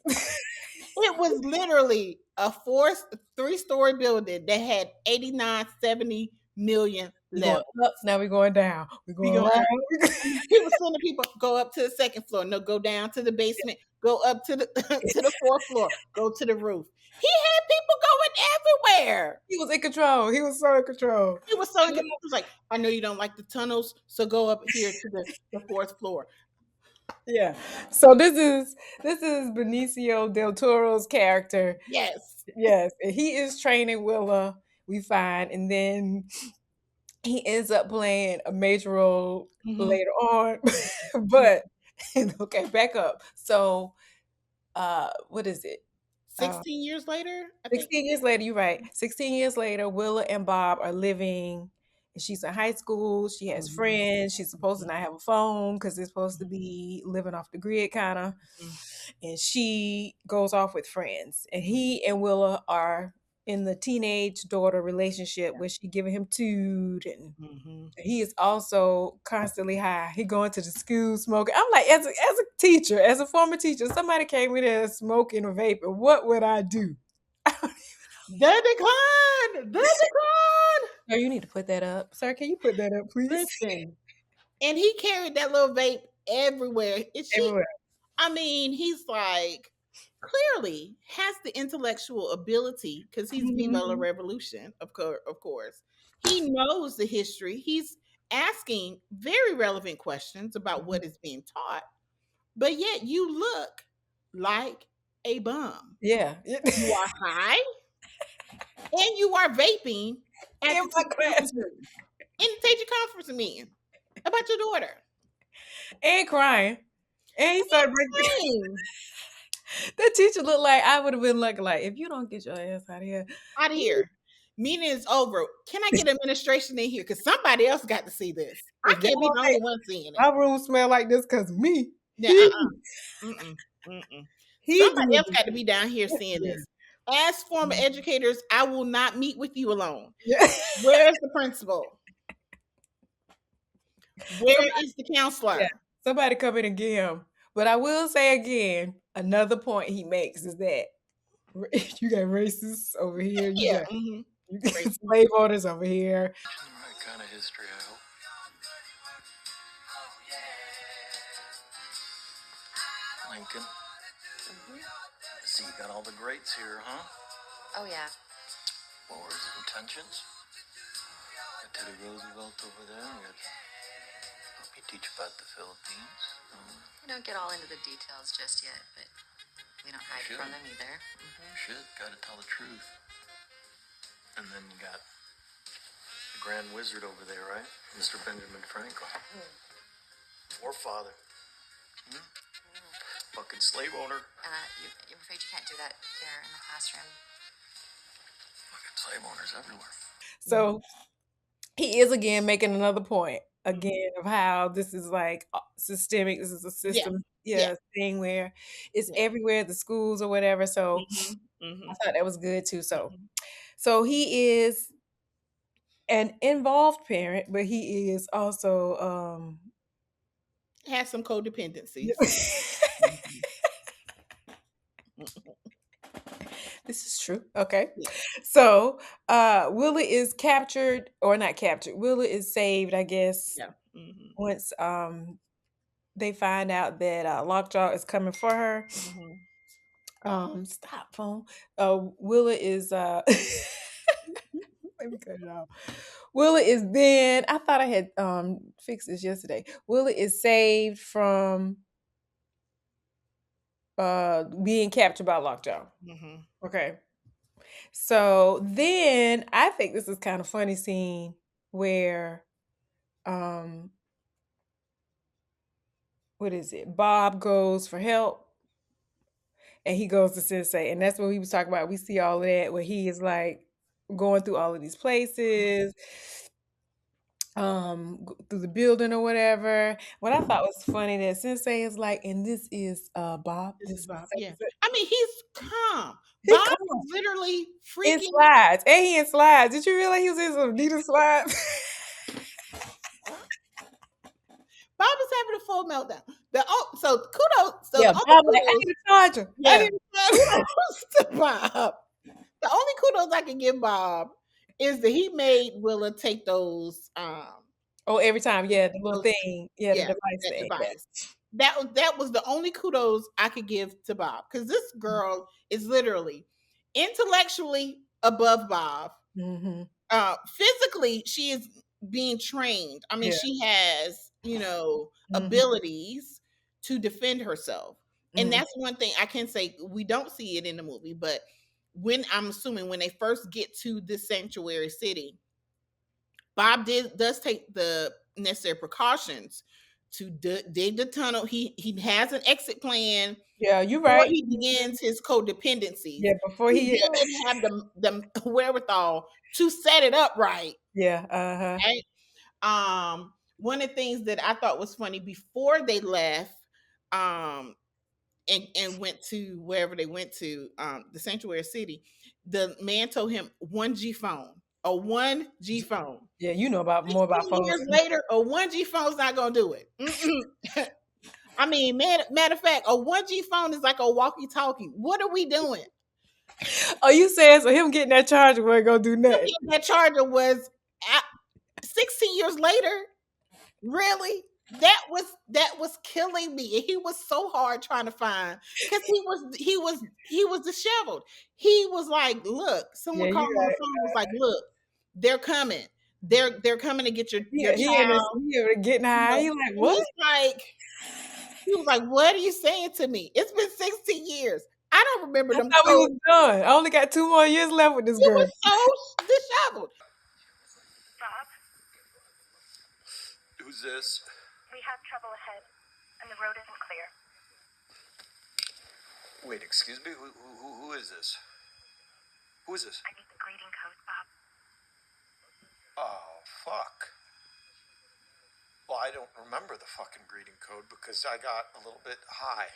It was literally a three-story building that had 89, 70 million We're going levels. up, now we're going down. We're We going going up. around. He was telling people go up to the second floor, no, go down to the basement, go up to the to the fourth floor, go to the roof. He had people going everywhere. He was in control. He was so in control. He was so good. He was like, I know you don't like the tunnels, so go up here to the fourth floor. Yeah. So this is Benicio del Toro's character. Yes. Yes, and he is training Willa. We find, and then he ends up playing a major role Mhm. later on. But okay, back up. So, what is it? uh, 16 years later, I think. 16 years later, you're right. 16 years later, Willa and Bob are living. She's in high school. She has Mhm, friends. She's supposed to mhm, not have a phone because they're supposed to mhm, be living off the grid, kind of. mhm, And she goes off with friends. And mhm, he and Willa are in the teenage daughter relationship where she giving him tood, and mhm. he is also constantly high. He going to the school smoking. I'm like, as a teacher, as a former teacher, somebody came in there smoking or vaping. What would I do? The decline! The decline! Sir, you need to put that up. Sir, can you put that up, please? Listen. And he carried that little vape everywhere. And she, Everywhere. I mean, he's like clearly has the intellectual ability because he's Viva la Mhm. Revolution, of course. He knows the history. He's asking very relevant questions about Mhm. what is being taught, but yet you look like a bum. Yeah. You are high and you are vaping at In the my teacher conference classroom. meeting. In the teacher conference meeting about your daughter. And crying. And he started breaking. Fine. That teacher looked like I would have been like, if you don't get your ass out of here. Out of here. Meeting is over. Can I get administration in here? Because somebody else got to see this. I If can't be y'all the think only one seeing it. my room smell like this because of me. Yeah, He Mm-mm. Mm-mm. he Somebody else did got to be down here seeing it. this. As former educators, I will not meet with you alone. Yeah. Where's the principal? Where Somebody, is the yeah. counselor? Somebody come in and get him. But I will say again, another point he makes is that you got racists over here. Yeah. You got slave owners over here. The right kind of history, I hope. Lincoln. See, you got all the greats here, huh? Oh, yeah. What were his intentions? Got Teddy Roosevelt over there. Help me teach about the Philippines. We don't get all into the details just yet, but we don't hide Should. from them either. Shit, gotta tell the truth. And then you got the Grand Wizard over there, right? Mr. Benjamin Franklin. Forefather. Fucking slave owner. You're afraid you can't do that there in the classroom? Fucking slave owners everywhere. So he is again making another point again of how this is like systemic. This is a Yeah. system, Yeah. thing where it's Yeah. everywhere, the schools or whatever. So Mm-hmm. I thought that was good too. Mm-hmm. So he is an involved parent, but he is also Has some codependencies. this is true. Okay. Yeah. So Willa is captured or not captured. Willa is saved, I guess, Yeah. Mm-hmm. once they find out that Lockjaw is coming for her. Stop phone. Willa is let me cut it off. Willa is then I thought I had fixed this yesterday. Willa is saved from being captured by Lockjaw. Mm-hmm. Okay. So then I think this is kind of funny scene where what is it? Bob goes for help and he goes to Sensei. And that's what we was talking about. We see all of that where he is like going through all of these places, through the building or whatever. What I thought was funny that Sensei is like, and this is Bob. This This is is Bob. Yeah. Sensei. I mean, he's calm. He Bob come is literally in freaking. slides. And he in slides. Did you realize he was in some Adidas slides? Bob is having a full meltdown. So kudos. So Yeah, the Bob only like, I kudos, need a charger. I yeah, need a charger. kudos to Bob. The only kudos I can give Bob is that he made Willa take those Oh, every time, yeah, the little those thing. Yeah, the yeah, device that thing. device. That was the only kudos I could give to Bob because this girl is literally intellectually above Bob. Mm-hmm. Physically, she is being trained. I mean, Yeah. she has Mhm. abilities to defend herself, and Mhm. that's one thing I can say. We don't see it in the movie, but when I'm assuming when they first get to this sanctuary city, Bob does take the necessary precautions to dig the tunnel. He has an exit plan Yeah, you're before right. he begins his codependencies. Yeah, before He he did have the wherewithal to set it up right. yeah, uh-huh. Right? One of the things that I thought was funny before they left, and went to wherever they went to, the sanctuary city, the man told him 1G phone, a 1G phone. Yeah, you know about more about 16 phones. years later, a 1G phone's not gonna do it. I mean, matter of fact, a 1G phone is like a walkie-talkie. What are we doing? Oh, you saying so him getting that charger wasn't gonna do nothing? That charger was 16 years later. Really? That was killing me. And he was so hard trying to find, because he was disheveled. He was like, look, Yeah, someone you called him on the right. phone, was like, look, they're coming. They're coming to get your Yeah, he in his child. getting high. He like, And what? he was like, what are you saying to me? It's been 16 years. I don't remember I them thought we was codes. done. I only got 2 more years left with this He girl. was so disheveled. Bob, Who's this? we have trouble ahead, and the road isn't clear. Wait, excuse me? Who is this? Who is this? I need the greeting code, Bob. Oh, fuck. Well, I don't remember the fucking greeting code because I got a little bit high.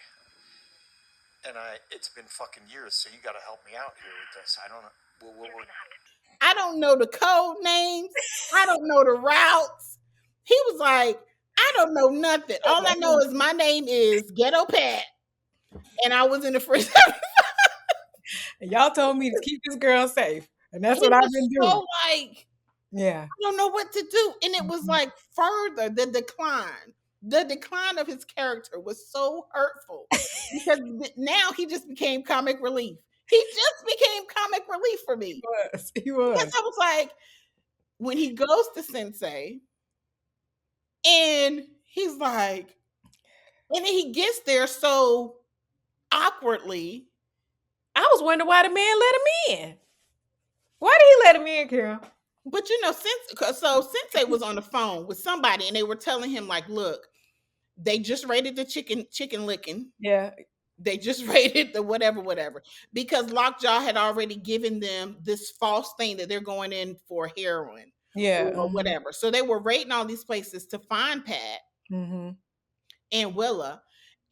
And it's been fucking years, so you gotta help me out here with this. I don't know. You're gonna have to. I don't know the code names. I don't know the routes. He was like, I don't know nothing. All I know is my name is Ghetto Pat, and I was in the first. And y'all told me to keep this girl safe. And that's He what I've was been doing. so like, Yeah. I don't know what to do. And it was like further the decline. The decline of his character was so hurtful because now he just became comic relief. He just became comic relief for me. He was. Because I was like, when he goes to Sensei and he's like, and then he gets there so awkwardly. I was wondering why the man let him in. Why did he let him in, Carol? But you know, Sensei was on the phone with somebody and they were telling him, like, look, they just raided the chicken licking. Yeah. They just raided the whatever. Because Lockjaw had already given them this false thing that they're going in for heroin. Yeah. Or whatever. So they were raiding all these places to find Pat and Willa.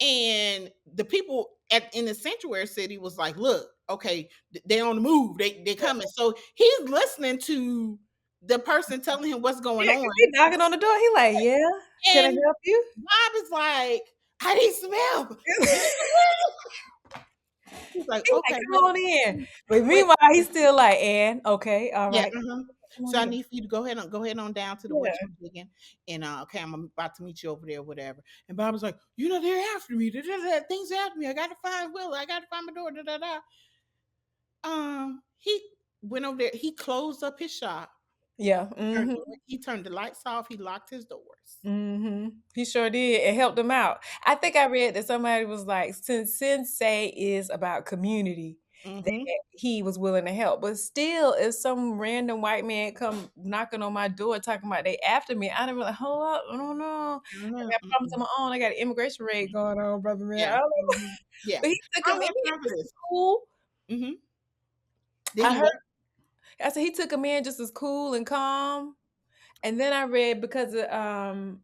And the people in the sanctuary city was like, look, okay, they on the move. They coming. So he's listening to the person telling him what's going on. He knocking on the door. He like, yeah. Can I And help you? Bob is like, I need some help. He's like, okay, come on in. But meanwhile, he's still like, and okay, all right. So I need for you to go ahead on down to the what you're digging, and okay, I'm about to meet you over there, whatever. And Bob was like, you know, they're after me. Things after me. I gotta find Willa. I gotta find my door. He went over there. He closed up his shop. Yeah. He turned the lights off. He locked his doors. He sure did. It helped him out. I think I read that somebody was like, since Sensei is about community, that he was willing to help. But still, if some random white man come knocking on my door talking about they after me, I'd be like, hold up, I don't know. I got problems of my own. I got an immigration raid going on, brother man. Yeah. But he took him in. Just cool. I said he took him in just as cool and calm. And then I read because of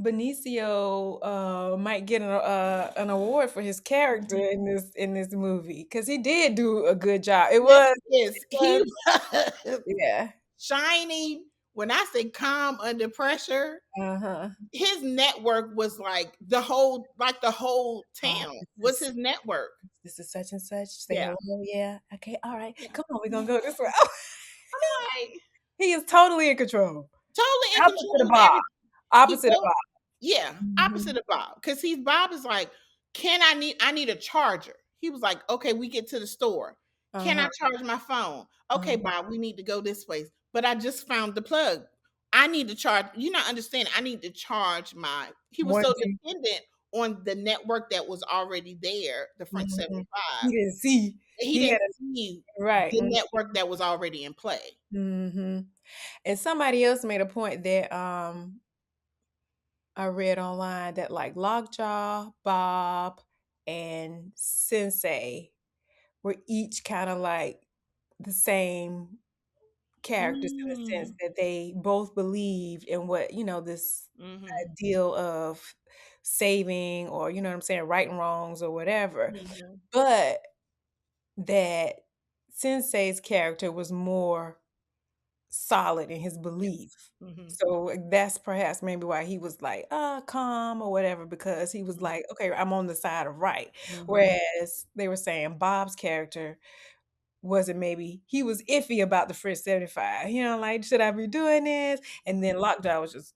Benicio might get an award for his character in this movie because he did do a good job. He was yeah, shining. When I say calm under pressure, his network was like the whole town was his network. This is such and such. Say hello, yeah. Okay, all right. Come on, we're gonna go this way. I'm like, he is totally in control. Totally in Opposite control. of Bob. Opposite of Bob. Yeah, opposite of Bob. Because Bob is like, I need a charger. He was like, okay, we get to the store. Can I charge my phone? Okay, Bob, we need to go this way. But I just found the plug. I need to charge. You're not understanding. I need to charge he was so dependent on the network that was already there, the French 75. He didn't see. He didn't see the network that was already in play. And somebody else made a point that I read online that like Lockjaw, Bob, and Sensei were each kind of like the same characters in the sense Mm. that they both believed in what, this Mhm. ideal of saving, or you know what I'm saying, right and wrongs or whatever. Mhm. But that Sensei's character was more solid in his belief. Yes. Mhm. So that's perhaps maybe why he was like, calm or whatever, because he was like, okay, I'm on the side of right. Mhm. Whereas they were saying Bob's character wasn't, maybe he was iffy about the first 75. Like, should I be doing this? And then Lockjaw was just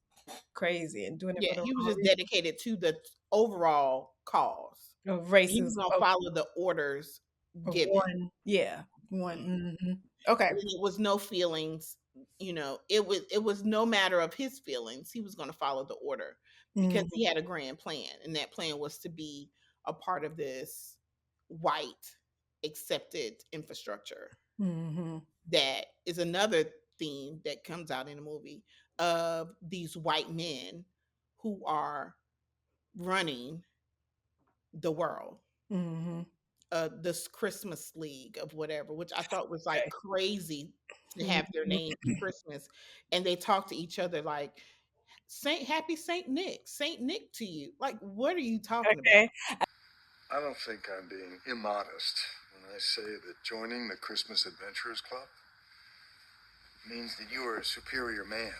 crazy and doing it Yeah, for the he was wrong just reason. dedicated to the overall cause. Of He was racism. gonna follow the orders Of given. one, yeah, Mhm. one. Okay. It was no feelings, it was no matter of his feelings. He was gonna follow the order because Hmm. he had a grand plan, and that plan was to be a part of this white accepted infrastructure. Hmm. That is another theme that comes out in the movie of these white men who are running the world. Hmm. This Christmas League of whatever, which I thought was like Okay. crazy to have their Mhm. name Christmas, and they talk to each other like Happy Saint Nick to you. Like, what are you talking about? Okay. I don't think I'm being immodest when I say that joining the Christmas Adventurers Club means that you are a superior man.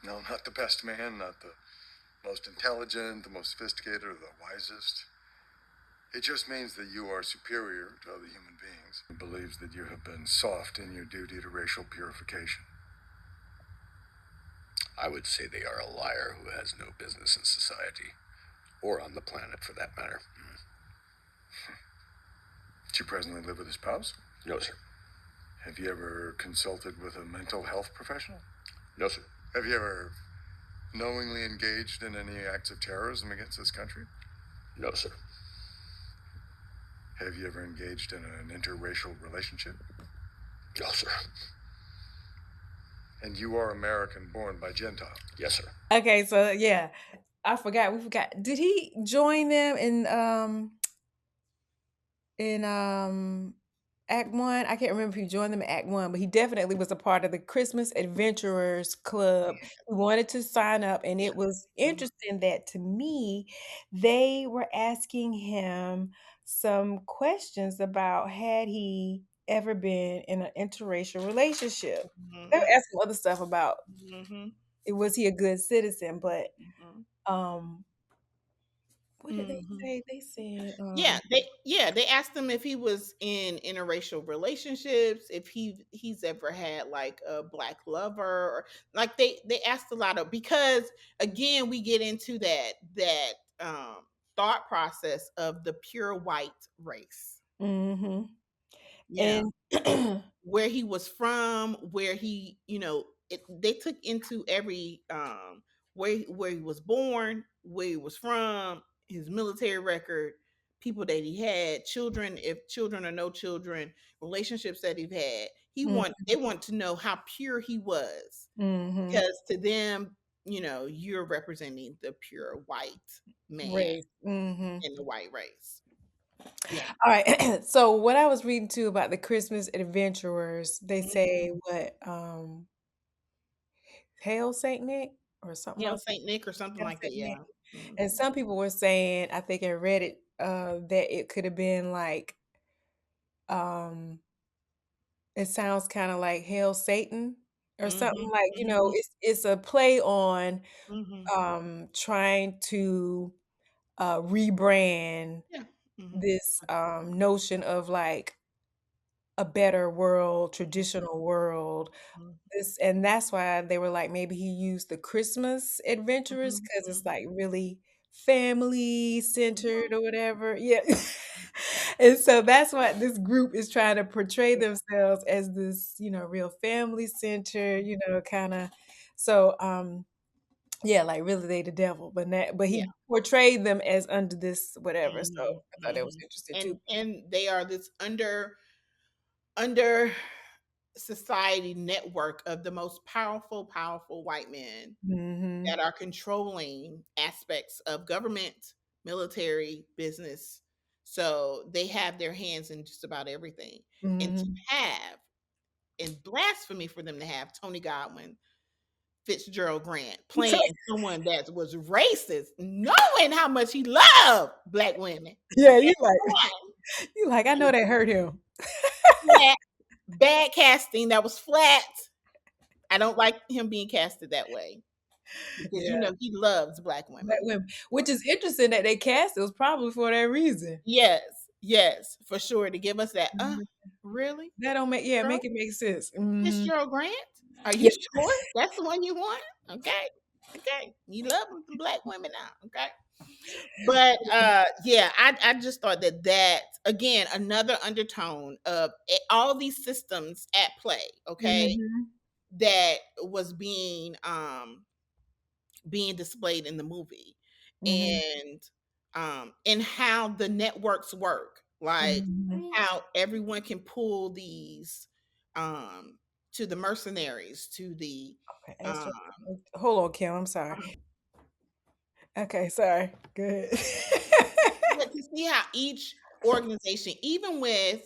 No, not the best man, not the most intelligent, the most sophisticated, or the wisest. It just means that you are superior to other human beings. It believes that you have been soft in your duty to racial purification. I would say they are a liar who has no business in society, or on the planet for that matter. Do you presently live with a spouse? No, sir. Have you ever consulted with a mental health professional? No, sir. Have you ever knowingly engaged in any acts of terrorism against this country? No, sir. Have you ever engaged in an interracial relationship? No, sir. And you are American born by Gentile? Yes, sir. Okay, so yeah, we forgot. Did he join them in Act One? I can't remember if he joined them in Act One, but he definitely was a part of the Christmas Adventurers Club. Yeah. He wanted to sign up, and Yeah. it was Mhm. interesting that, to me, they were asking him some questions about had he ever been in an interracial relationship. They were Mhm. asking other stuff about Mhm. was he a good citizen, but Mhm. um what did they Mhm. say? They said, Yeah, they asked him if he was in interracial relationships, if he's ever had like a black lover, or like they asked a lot of, because again we get into that thought process of the pure white race. mhm. Yeah. And Where he was from, where they took into every where he was born, where he was from, his military record, people that he had, children, if children or no children, relationships that he had. mm, They want to know how pure he was, mhm. because to them, you're representing the pure white man Race. Mhm. in the white race. Yeah. All right. So what I was reading too about the Christmas Adventurers, they say Mhm. what Hail Saint Nick or something Hail like Saint Nick or something Hail like that. Saint Nick. Yeah. And Mhm. some people were saying, I think I read it, that it could have been like um it sounds kind of like Hail Satan or something, Mhm, like, mhm, it's a play on mhm. trying to rebrand Yeah. Mhm, this notion of like a better world, traditional world. mhm, And that's why they were like, maybe he used the Christmas adventurers mhm, because it's mhm. like really family centered Mhm. or whatever. Yeah. And so that's what this group is trying to portray themselves as, this, real family centered, kind of. So yeah, like really they the devil, but Yeah. he portrayed them as under this whatever. So Mhm, I thought that was mhm. interesting too. And they are this under society network of the most powerful white men that are controlling aspects of government, military, business. So they have their hands in just about everything. And to have, and blasphemy for them to have Tony Godwin, Fitzgerald Grant playing someone that was racist, knowing how much he loved black women. Yeah, And you like, I know that hurt him. flat, bad casting that was flat. I don't like him being casted that way because Yeah. he loves black women. Black women, which is interesting that they cast it was probably for that reason. Yes, for sure, to give us that. Really? That don't make make it make sense. Fitzgerald Grant? Are you Yeah. sure that's the one you want? Okay. You love black women now. Okay. But I just thought that again, another undertone of all these systems at play, okay, that was being displayed in the movie. And how the networks work, like how everyone can pull these to the mercenaries, to the hold on, Kim, I'm sorry. Okay, sorry. Good. but to see how each organization, even with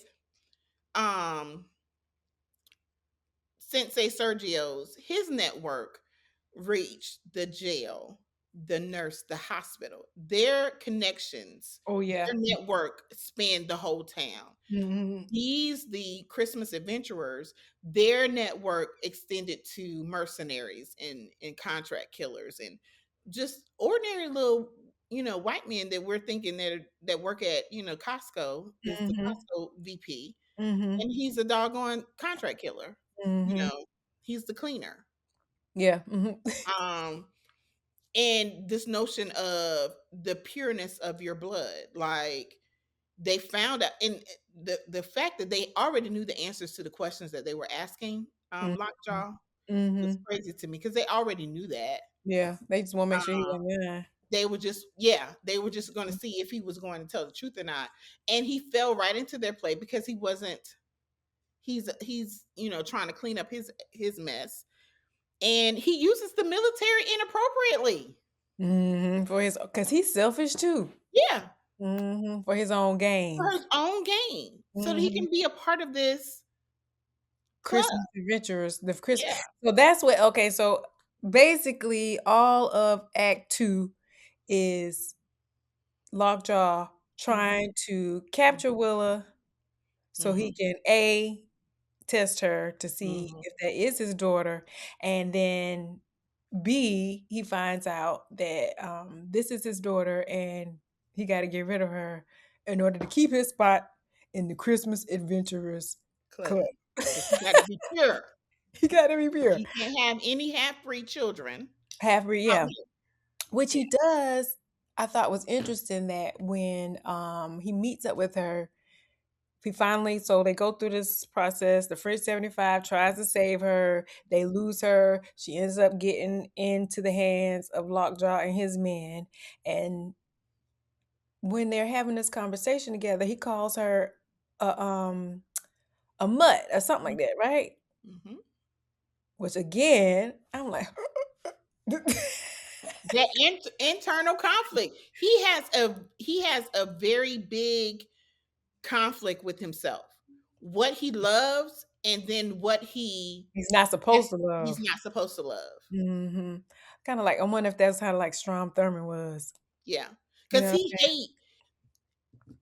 Sensei Sergio's, his network reached the jail, the nurse, the hospital. Their connections, Oh yeah. their network spanned the whole town. These, the Christmas adventurers, their network extended to mercenaries and contract killers and just ordinary little white men that we're thinking that work at Costco, is the Costco VP, and he's a doggone contract killer. He's the cleaner. Yeah. And this notion of the pureness of your blood, like they found out, and the fact that they already knew the answers to the questions that they were asking Lockjaw was crazy to me, because they already knew that. Yeah, they just want to make sure he wasn't there. They were just going to see if he was going to tell the truth or not, and he fell right into their play because he wasn't. He's trying to clean up his mess, and he uses the military inappropriately. For his, because he's selfish too. Yeah. For his own gain. For his own gain, so that he can be a part of this Christmas adventurers. The Christmas. So that's what. Okay, so basically, all of Act 2 is Lockjaw trying to capture Willa, so he can test her to see if that is his daughter, and then B, he finds out that this is his daughter and he got to get rid of her in order to keep his spot in the Christmas Adventurers Club. He got to be pure. He got to be pure. He can't have any half-breed children. Half-breed, yeah. Which he does. I thought was interesting that when he meets up with her, so they go through this process. The French 75 tries to save her. They lose her. She ends up getting into the hands of Lockjaw and his men. And when they're having this conversation together, he calls her a mutt or something like that, right? Which again, I'm like, that internal conflict. He has a very big conflict with himself, what he loves, and then what he's not supposed to love. He's not supposed to love. Kind of like, I wonder if that's how like Strom Thurmond was. Yeah, because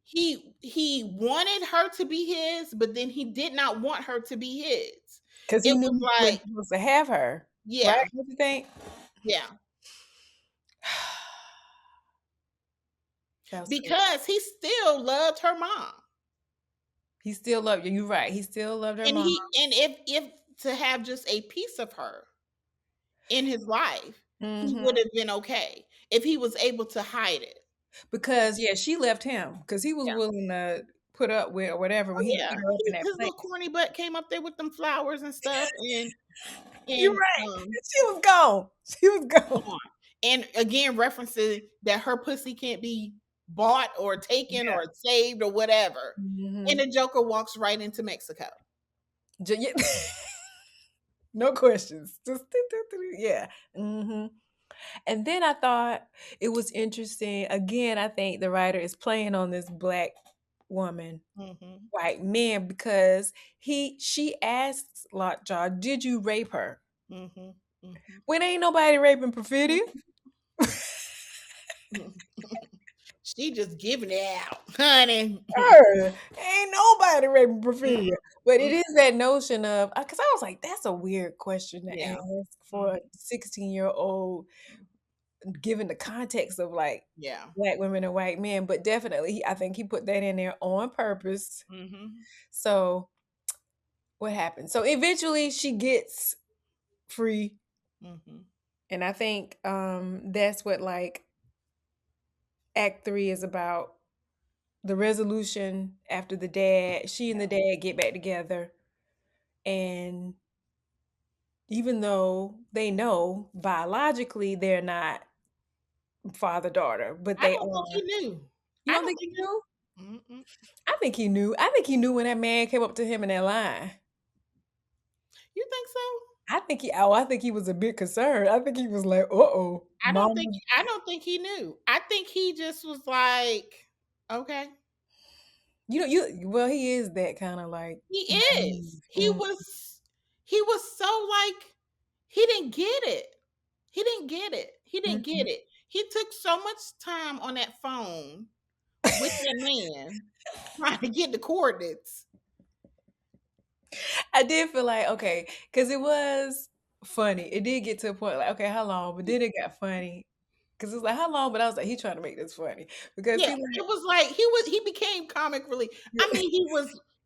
he wanted her to be his, but then he did not want her to be his, because he knew he was supposed to have her. Yeah, right? What do you think? Yeah. Because he still loved her mom. He still loved you. You're right. He still loved her mom. And if to have just a piece of her in his life, he would have been okay if he was able to hide it. Because she left him because he was willing to put up with or whatever. When he his little corny butt came up there with them flowers and stuff, and you're right. She was gone. She was gone. And again, referencing that her pussy can't be bought or taken or saved or whatever. And the Joker walks right into Mexico. Yeah. No questions. Just yeah. Hmm. And then I thought it was interesting. Again, I think the writer is playing on this black woman, Mm-hmm. white man, because she asks Lockjaw, "Did you rape her?" Mm-hmm. Mm-hmm. When ain't nobody raping Perfidia. She just giving it out, honey. Ain't nobody raping Perfidia. But it is that notion of because I was like, that's a weird question to Yeah. ask for a Mhm. 16-year-old, given the context of like Yeah. black women and white men. But definitely, I think he put that in there on purpose. Mhm. So what happened? So eventually, she gets free, Mhm. and I think that's what like Act 3 is about. The resolution after the dad, she and the dad get back together, and even though they know biologically they're not father daughter, but I they don't think he are. knew. You I don't don't think he think he. knew? Mm-mm. I think he knew. I think he knew when that man came up to him in that line. You think so? I think he. Oh, I think he was a bit concerned. I think he was like, "Uh oh, I don't think. mom." I don't think he knew. I think he just was like, okay. You know, you well, he is that kind of like He is. naive. Mm, He was so like he didn't get it. He didn't get it. He didn't mhm. get it. He took so much time on that phone with that man trying to get the coordinates. I did feel like okay, because it was funny. It did get to a point like, okay, how long? But then it got funny because it was like, how long? But I was like, he trying to make this funny because Yeah, he it like, was like he became comic relief. I yeah, mean,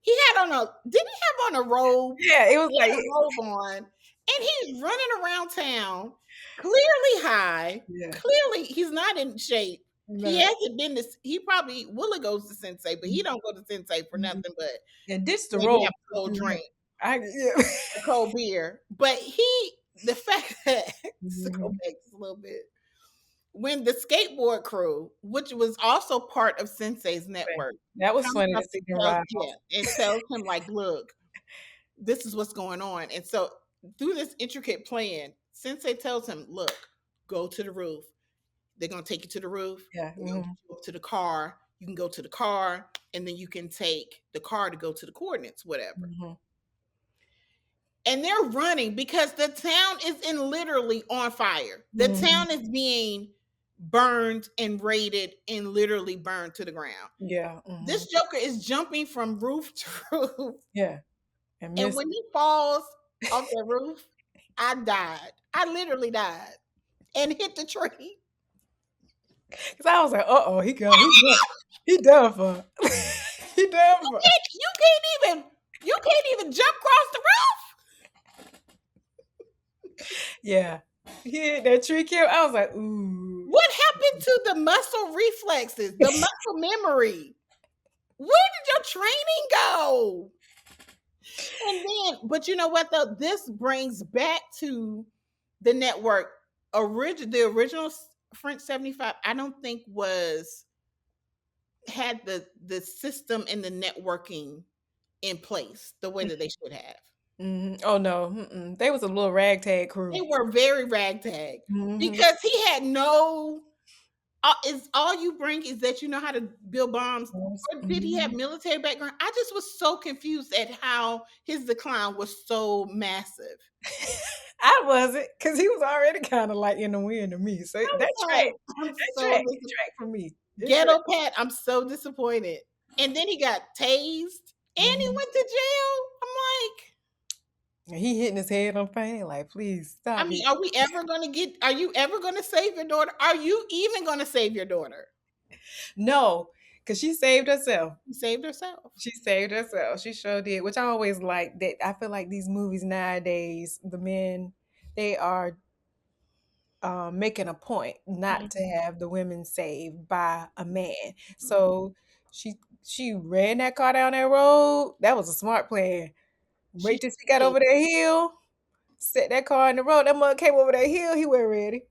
he had on a did he have on a robe? yeah, it was He like, had a robe on, and he's running around town, clearly high. yeah, Clearly, he's not in shape. He no. hasn't been this. He probably Willa goes to Sensei, but he don't go to Sensei for Mhm. nothing but And this the maybe have role. a cold drink, I yeah. a cold beer. But the fact that to go Mhm. back just a little bit, when the skateboard crew, which was also part of Sensei's network, That was comes funny up to see and them tells ride off. yeah, and tells him like, look, this is what's going on. And so through this intricate plan, Sensei tells him, look, go to the roof. They're gonna take you to the roof, Yeah. they're gonna Mhm. get you up to the car. You can go to the car, and then you can take the car to go to the coordinates, whatever. Mhm. And they're running because the town is in literally on fire. The Mhm. town is being burned and raided and literally burned to the ground. Yeah. This Mhm. Joker is jumping from roof to roof. Yeah. And And Miss, when he falls off the roof, I died. I literally died and hit the tree. because I was like, oh, he done for, he done for. You can't even jump across the roof. Yeah. He hit that tree kill. I was like, ooh. What happened to the muscle reflexes, the muscle memory? Where did your training go? And then, but you know what though? This brings back to the network. The original French 75, I don't think was had the system and the networking in place the way that they should have. Mhm. Oh no, they was a little ragtag They crew. were very ragtag Mhm. because he had no. Is all you bring is that you know how to build bombs, Yes. or did he have Mhm. military background? I just was so confused at how his decline was so massive. I wasn't, because he was already kind of like in the wind to me. So I that was track, like, I'm that so track, it track for me. It track. ghetto Pat. I'm so disappointed. And then he got tased, and he Mhm. went to jail. I'm like, And he hitting his head on pain, like, please I stop mean, it. are we ever going to get? Are you ever going to save your daughter? Are you even going to save your daughter? No, because she saved herself. She saved herself. She saved herself. She sure did, which I always like that. I feel like these movies nowadays, the men, they are making a point not to Mhm. have the women saved by a man. Mhm. So she she ran that car down that road. That was a smart plan. She Wait till she got did. over that hill, set that car in the road. That mother came over that hill. He wasn't ready.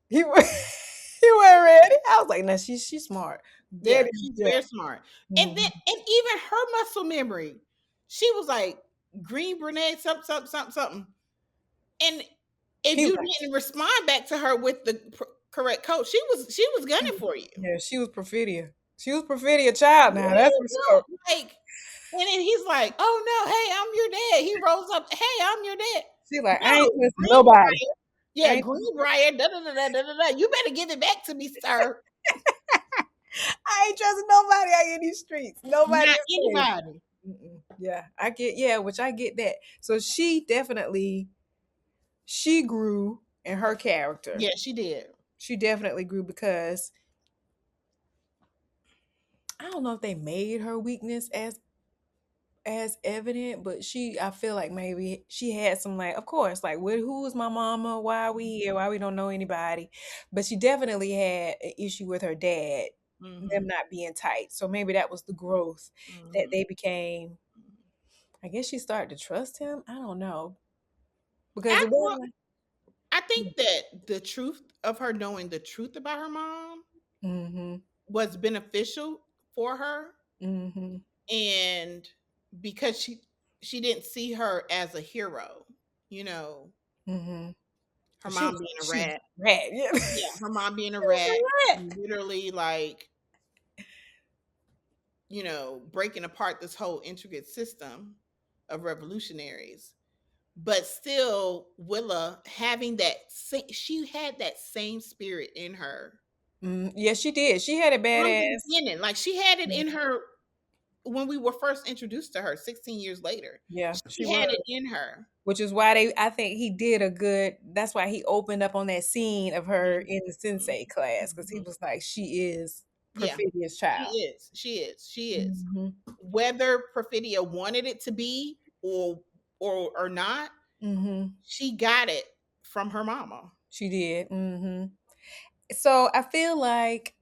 He wa- he wasn't ready. I was like, nah, she's smart. Yeah, That is she's yeah. very smart. And Mhm. then and even her muscle memory, she was like, green brunette, something. And if He was you like, didn't respond back to her with the correct code, she was gunning for you. yeah, she was Perfidia. She was Perfidia child now. That's for No, sure. like, and then he's like, "Oh no, hey, I'm your dad." He rolls up, "Hey, I'm your dad." She like, I ain't No, trusting nobody. Greenbrier. I Yeah, ain't, Greenbrier. Da da da da da da. You better give it back to me, sir. I ain't trusting nobody out in these streets. Nobody Not is safe. anybody. Yeah, I get, yeah, which I get that. So she definitely, she grew in her character. Yeah, she did. She definitely grew because I don't know if they made her weakness as evident, but I feel like maybe she had some, like, of course, like, who is my mama? Why are we here? Why we don't know anybody? But she definitely had an issue with her dad, them Mm-hmm. not being tight. So maybe that was the growth that Mm-hmm. they became. I guess she started to trust him. I don't know because I, it well, wasn't like, I think that the truth of her knowing the truth about her mom mm-hmm, was beneficial for her, mm-hmm, and because she didn't see her as a hero, you know, mm-hmm. her She mom was being a she was rat. rat. Yeah. Yeah, her mom being a She was rat, a rat. literally like, you know, breaking apart this whole intricate system of revolutionaries. But still, Willa having she had that same spirit in her Yeah, she did. She had a from the badass. beginning. Like she had it Yeah, in her when we were first introduced to her 16 years later. yeah, she She was. had it in her. Which is why I think he did a good, that's why he opened up on that scene of her in the Sensei class, because he Mhm. was like, she is Yeah, Perfidia's she child. is. She is. She is. Hmm. Whether Perfidia wanted it to be or not, Hmm. she got it from her mama. She did. So I feel like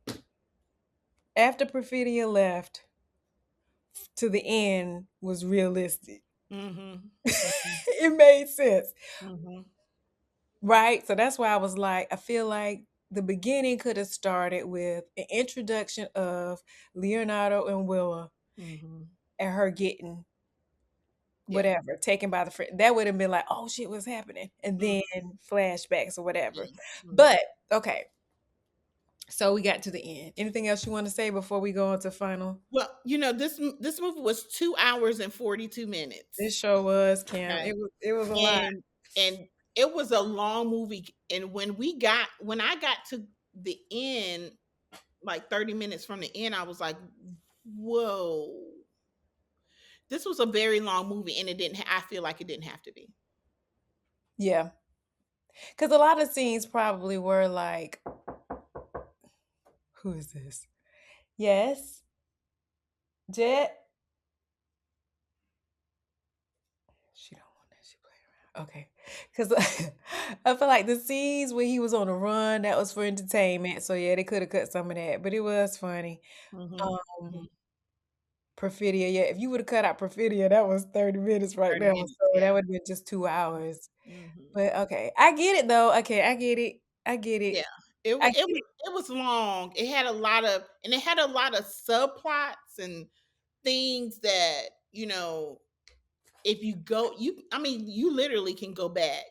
after Perfidia left, to the end was realistic. Mm-hmm. It made sense, Mm-hmm. right? So that's why I was like, I feel like the beginning could have started with an introduction of Leonardo and Willa Mm-hmm. and her getting Yeah. whatever taken by the friend. That would have been like, oh shit, what's happening? And then Mm-hmm. flashbacks or whatever. Mm-hmm. But okay, so we got to the end. Anything else you want to say before we go into final? Well, you know, this movie was 2 hours and 42 This minutes. show was Kim. Okay. It was a lot. And it was a long movie. And when I got to the end, like 30 minutes from the end, I was like, whoa. This was a very long movie, and it didn't I feel like it didn't have to be. Yeah. Because a lot of scenes probably were like, who is this? Yes. Jet. She don't want that. She play around. Okay. Because I feel like the scenes where he was on the run, that was for entertainment. So yeah, they could have cut some of that, but it was funny. Um, Mm-hmm. Perfidia, yeah. If you would have cut out Perfidia, that was 30 minutes right 30 there. minutes. So Yeah. that would have been just 2 hours. Mm-hmm. But okay, I get it though. Okay, I get it. I get it. Yeah. It I was get it was it. it was long. It had a lot of subplots and things that, you know, if you go you I mean, you literally can go back,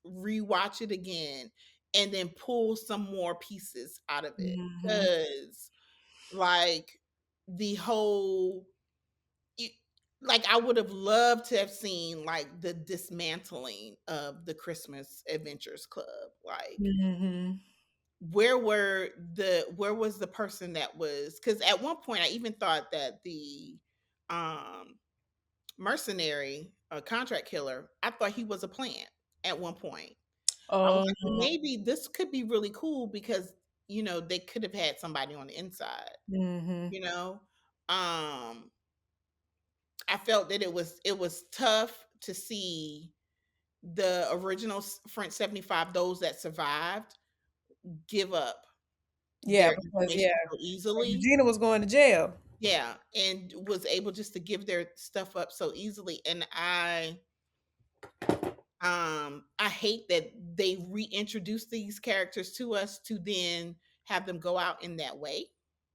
rewatch it again, and then pull some more pieces out of it. Mhm. Because like the whole you, like I would have loved to have seen like the dismantling of the Christmas Adventures Club. Like Mhm. where was the person that was, because at one point I even thought that the um mercenary, contract killer, I thought he was a plant at one point. I was Um, like, well, maybe this could be really cool because, you know, they could have had somebody on the inside, mhm. you know. I felt that it was tough to see the original French 75, those that survived, give up Yeah, their because information yeah, so easily. Regina was going to jail. Yeah, and was able just to give their stuff up so easily. And I hate that they reintroduce these characters to us to then have them go out in that way.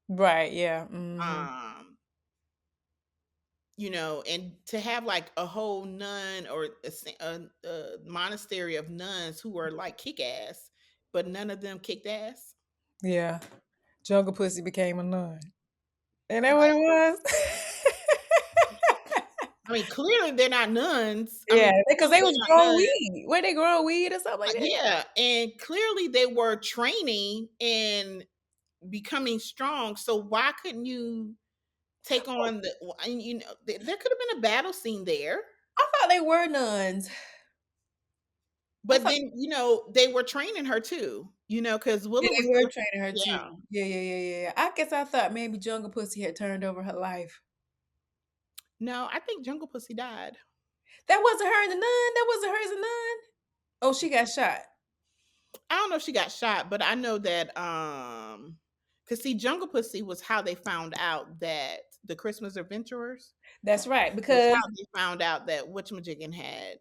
Right, yeah. Mhm. Um and to have like a whole nun or a monastery of nuns who are like kick ass, but none of them kicked ass. Yeah. Jungle Pussy became a nun. Ain't that what it Like, was? I mean, clearly they're not nuns. I Yeah, mean, because clearly they was they're not growing nuns. weed. Where they growing weed or something like that? Yeah, and clearly they were training and becoming strong. So why couldn't you take on there could have been a battle scene there, I thought they were nuns. I but thought then they were training her too. Because yeah, Willa they was were still, training her too. yeah. Yeah. I guess I thought maybe Jungle Pussy had turned over her life. No, I think Jungle Pussy died. That wasn't her as a nun. That wasn't her as a nun. Oh, she got shot. I don't know if she got shot, but I know that because see, Jungle Pussy was how they found out that the Christmas Adventurers That's right, was because how they found out that Witchmajiggin had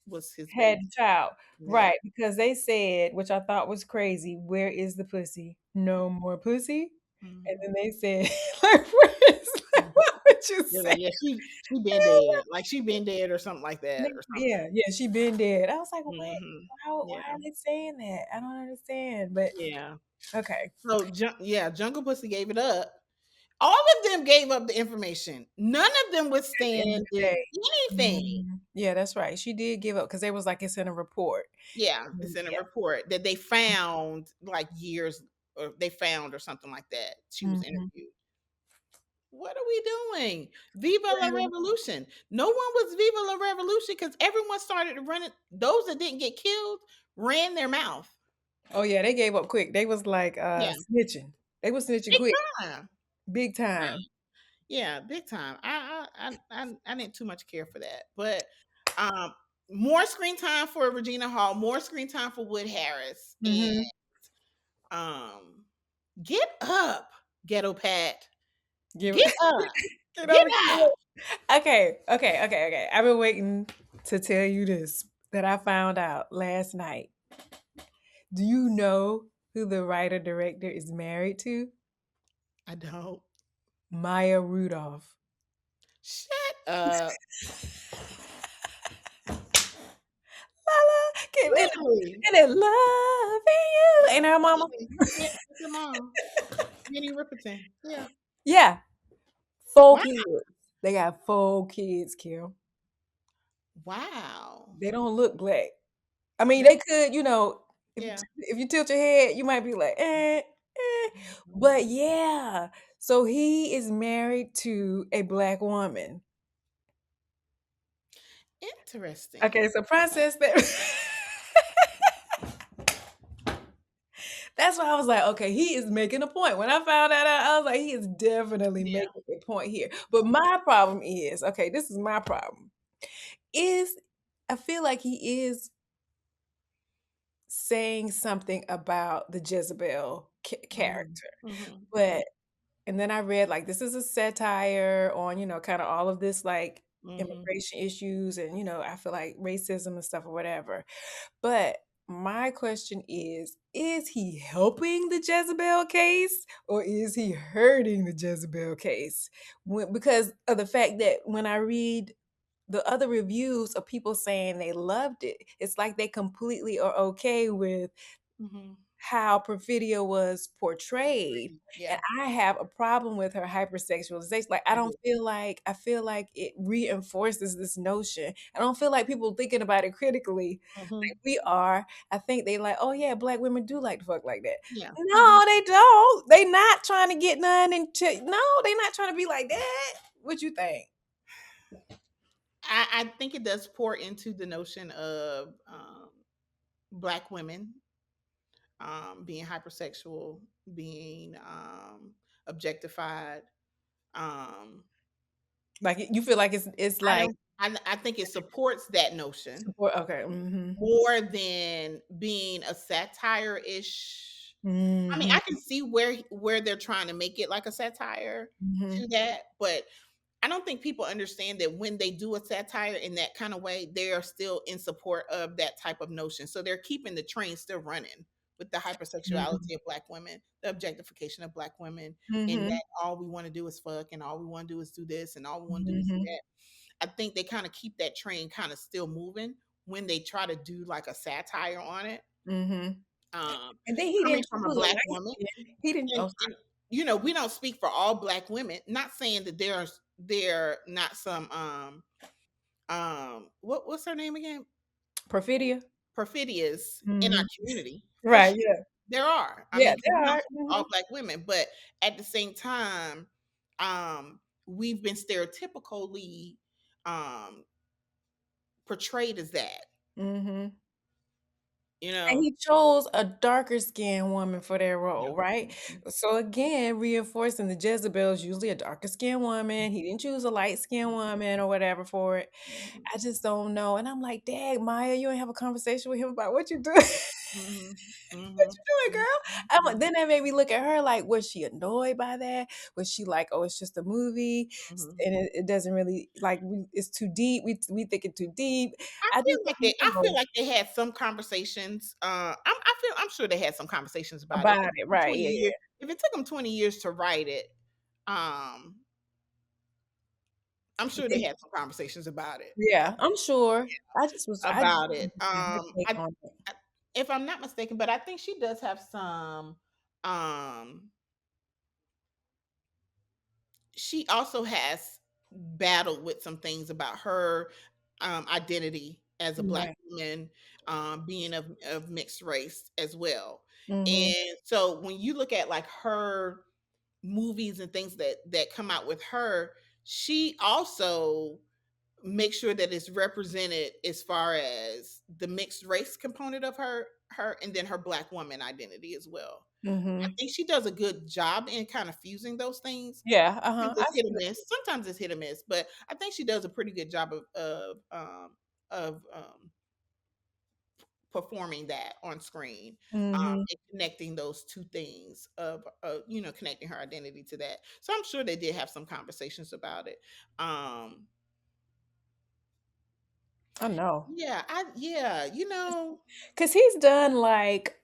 was his had baby. the child. Yeah. Right, because they said, which I thought was crazy, where is the pussy? No more pussy. And Mhm. then they said, like, where is Mhm. what would you They're say? like, yeah, she been dead, like she been dead or something like that or something. Yeah, she been dead. I was like, what? Hmm. Why Yeah, are they saying that? I don't understand. But yeah. okay. So yeah, Jungle Pussy gave it up. All of them gave up the information. None of them At the end of withstanded the day. anything. Yeah, that's right. She did give up because they was like, it's in a report. Yeah, it's in a Yeah. report that they found like years, or they found or something like that. She was Mhm. interviewed. What are we doing? Viva la revolution. No one was Viva la revolution because everyone started running. Those that didn't get killed ran their mouth. Oh yeah, they gave up quick. They was like Yeah, snitching. They was snitching big quick, time. big time. Yeah, big time. I didn't too much care for that, but um, more screen time for Regina Hall, more screen time for Wood Harris, and Hmm. um, get up, Ghetto Pat, Give get up, get get on up. okay. I've been waiting to tell you this that I found out last night. Do you know who the writer director is married to? I don't. Maya Rudolph. Shut up. La, la, Really? and it loving you. Ain't her mama? Yeah, yeah, that's your mom, Minnie Riperton. Yeah. Yeah, 4 Wow. kids. They got 4 kids, Kim. Wow. They don't look black. I mean, That- they could, yeah. if you tilt your head, you might be like, Mhm. but yeah. So he is married to a black woman. Interesting. Okay, so process that. That's why I was like, okay, he is making a point. When I found that out, I was like, he is definitely Yeah. making a point here. But my problem is, okay, this is my problem. Is I feel like he is saying something about the Jezebel Mhm. character. Mhm. But and then I read like this is a satire on, kind of all of this like Mhm. immigration issues and I feel like racism and stuff or whatever. But my question is he helping the Jezebel case or is he hurting the Jezebel case? Because of the fact that when I read the other reviews of people saying they loved it, it's like they completely are okay with Mhm. how Perfidia was portrayed. And Yeah, I have a problem with her hypersexualization. Like I do. I feel like it reinforces this notion. I don't feel like people thinking about it critically Mhm. like we are. I think they like, oh yeah, black women do like to fuck like that. Yeah. Mhm. No, they don't. They not trying to get none into no, they not trying to be like that. What you think? I think it does pour into the notion of black women being hypersexual, being objectified. Um, Like you feel like it's I like don't. I think it supports that notion support okay. Mm-hmm. more than being a satire ish. I mean, Mm-hmm. I can see where they're trying to make it like a satire Mm-hmm. to that, but I don't think people understand that when they do a satire in that kind of way, they are still in support of that type of notion. So they're keeping the train still running with the hypersexuality of Black women, the objectification of Black women, and Mhm. that all we want to do is fuck, and all we want to do is do this, and all we want to do is do Mhm. that. I think they kind of keep that train kind of still moving when they try to do like a satire on it. Mhm. Um, And then he Coming didn't from a choose a Black light woman, skin. He didn't. Oh, sorry. and we don't speak for all Black women. Not saying that there not some what's her name again? Perfidia. Perfidias in our Mhm. community, for Right. sure. Yeah. There are. I Yeah. mean, 'cause There we don't are. speak for all Mhm. Black women, but at the same time, we've been stereotypically um portrayed as that. Mhm. You And know. he chose a darker skinned woman for that Yeah. role, right? Mhm. So again, reinforcing the Jezebel is usually a darker skinned woman. He didn't choose a light skinned woman or whatever for it. Mhm. I just don't know. And I'm like, Dang, Maya, you ain't have a conversation with him about what you doing. Mhm. What Mhm. you doing, Mhm. girl? Then that made me look at her like, was she annoyed by that? Was she like, oh, it's just a movie, Mhm. and it doesn't really like it's too deep. We think it's too deep. I just I don't feel know like they had some conversations. I'm sure they had some conversations about it. about it, right? Yeah, If it took them 20 years to write it, um, I'm sure they yeah. had some conversations about it. Yeah, I'm sure. I just About it. wanted to get her take on it. I if I'm not mistaken, but I think she does have some. Um, she also has battled with some things about her identity as a Black Right. woman, being of mixed race as well. Mhm. And so when you look at like her movies and things that come out with her, she also makes sure that it's represented as far as the mixed race component of her and then her Black woman identity as well. I Mhm. think she does a good job in kind of fusing those things. Yeah, Sometimes I it's hit or see that. miss. Sometimes it's hit or miss, but I think she does a pretty good job of performing that on screen, Mhm. and connecting those two things of connecting her identity to that. So I'm sure they did have some conversations about it. Um, I know. yeah, you know. 'Cause he's done like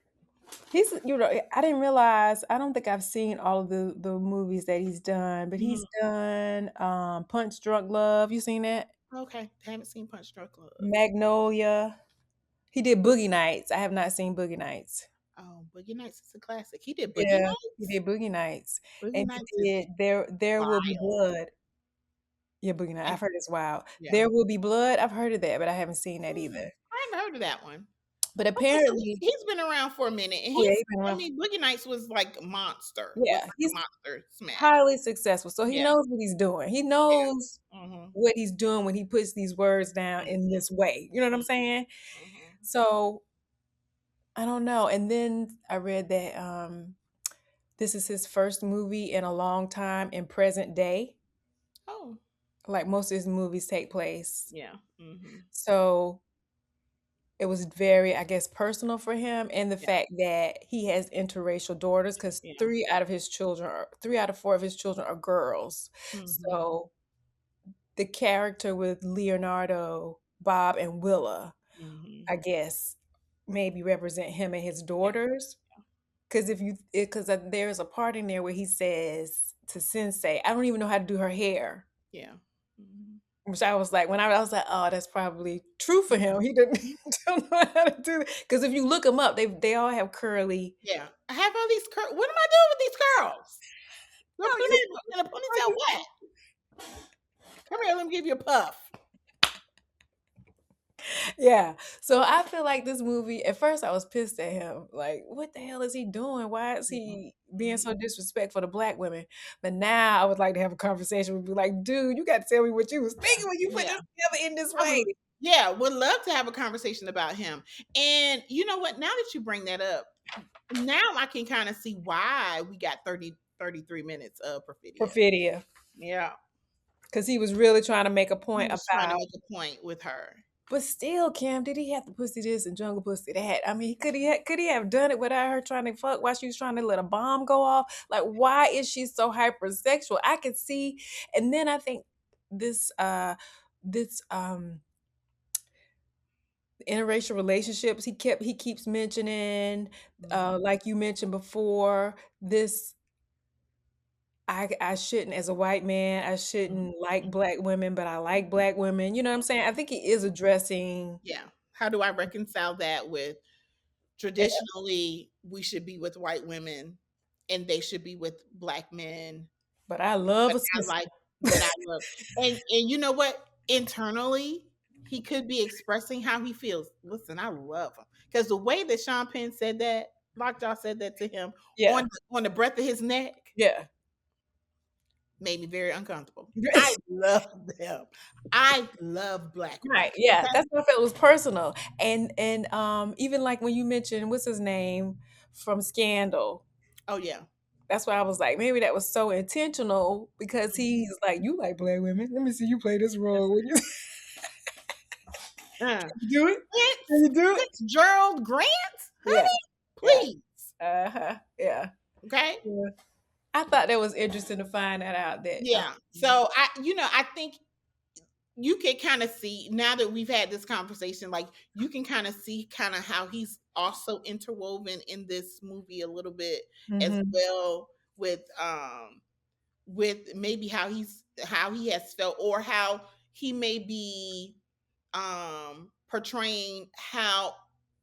I didn't realize I don't think I've seen all of the movies that he's done, but he's Mhm. done Punch Drunk Love. You seen that? Okay, haven't seen Punch Drunk Love. Magnolia. He did Boogie Nights. I have not seen Boogie Nights. Oh, Boogie Nights is a classic. He did Boogie Yeah, he Nights. did Boogie Nights. Boogie And Nights he is did There Will Be wild. Blood. Yeah, Boogie Nights. And I've heard it's wild. yeah, There Will Be Blood. I've heard of that, but I haven't seen that either. I haven't heard of that one. But Okay, so apparently, he's been around for a minute, and oh yeah, he's been I around. mean, Boogie Nights was like Yeah, a he's monster smash. highly successful. So he Yeah, knows what he's doing. He yeah. knows Mhm. what he's doing when he puts these words down Mhm. in this way. You know what I'm saying? Mhm. So I don't know. And then I read that this is his first movie in a long time in present day. Oh, Like most of his movies take place. yeah. Mhm. So it was very, I guess, personal for him, and the Yeah, fact that he has interracial daughters, because yeah. 3 out of 4 of his children are girls. Mhm. So the character with Leonardo, Bob, and Willa, Mhm. I guess, maybe represent him and his Yeah, daughters. Because there's a part in there where he says to Sensei, I don't even know how to do her hair. yeah. Mhm. Which I was like, I was like, oh, that's probably true for him. Mhm. He didn't Mhm. don't know how to do it. Because if you look them up, they all have curly. Yeah. I have all these curls. What am I doing with these curls? No, Gonna put you it in a ponytail. What? Come here. Let me give you a puff. yeah. So I feel like this movie, at first I was pissed at him. Like, what the hell is he doing? Why is Mhm. he being Mhm. so disrespectful to black women? But now I would like to have a conversation with you like, dude, you got to tell me what you was thinking when you put Yeah. this together in this I way. would, yeah, would love to have a conversation about him. And you know what? Now that you bring that up, now I can kind of see why we got 33 minutes of Perfidia. Perfidia. Yeah. Because he was really trying to make a He point was trying to about. make a point with her. But still, Cam, did he have to pussy this and jungle pussy that? I mean, could he have done it without her trying to fuck while she was trying to let a bomb go off? Like, why is she so hypersexual? I could see, and then I think this this interracial relationships he keeps mentioning, Mhm. like you mentioned before, this I shouldn't, as a white man, I shouldn't like Mhm. black women, but I like black women. You know what I'm saying? I think he is addressing. Yeah. How do I reconcile that with Yeah, traditionally we should be with white women and they should be with black men, but I love but a I sister. like but I love and you know what? Internally, he could be expressing how he feels. Listen, I love him. Because the way that Sean Penn said that, Lockjaw said that to him Yeah, on the breadth of his neck, yeah. made me very uncomfortable. I love them. I love black women. Right, yeah, Okay. that's what I felt was personal, and even like when you mentioned what's his name from Scandal, Oh yeah. that's why I was like, maybe that was so intentional because he's like, you like black women. Let me see you play this role. When you, Uh, can you do it? Can Fitz, you do it? Fitzgerald Grant, Yeah, honey, yeah, please. yeah, Okay. yeah. I thought that was interesting to find that out. That Yeah. So I think you can kind of see now that we've had this conversation, like you can kind of see kind of how he's also interwoven in this movie a little bit as hmm well with maybe how he has felt or how he may be portraying how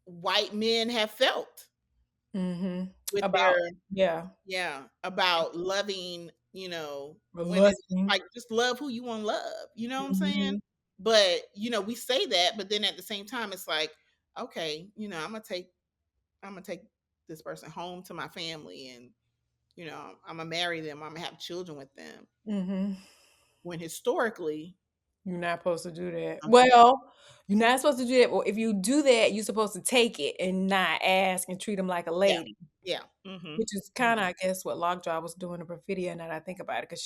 white men have felt hmm with about their yeah, yeah about loving women reluctant. like just love who you want to love, you know what I'm saying? hmm But we say that, but then at the same time it's like, okay, I'm gonna take this person home to my family, and I'm gonna marry them, I'm gonna have children with them, hmm when historically You're not supposed to do that. I'm supposed Well, you're not supposed to do that. Well, if you do that, you're supposed to take it and not ask and treat them like a yeah, lady, yeah, mm-hmm, which is kind of, I guess, what Lockjaw was doing to Perfidia. Now that I think about it, because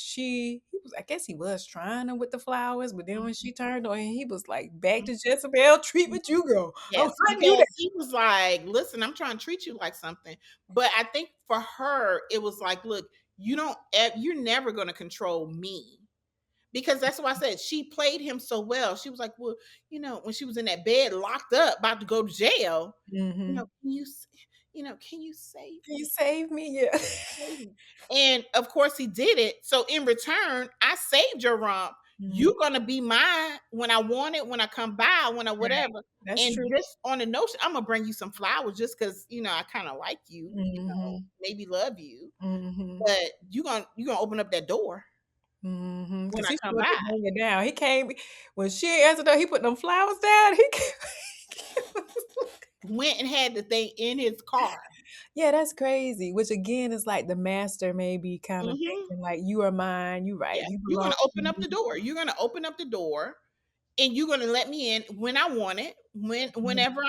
I guess he was trying her with the flowers, but then when she turned on him, he was like, back to Jezebel, treat what you go. I'm yes, hunting you down. because he was like, listen, I'm trying to treat you like something. But I think for her, it was like, look, you're never going to control me. Because that's why I said she played him so well. She was like, well, when she was in that bed, locked up, about to go to jail, hmm can can you save Can you me? save me? Yeah. Save me? And of course he did it. So in return, I saved your rump. Mhm. You're gonna be mine when I want it, when I come by, when I Right. whatever. That's And true. just on the notion, I'm gonna bring you some flowers just because I kind of like you, hmm maybe love you. hmm But you gonna open up that door when Because I he come sure by. did bring it down. He came when she answered her, he put them flowers down. He came. Went and had the thing in his car. Yeah, that's crazy. Which again is like the master maybe kind of Hmm. thinking like you are mine, you right, Yeah, you you're belong gonna to open up the me. door. You're gonna open up the door, and you're gonna let me in when I want it, whenever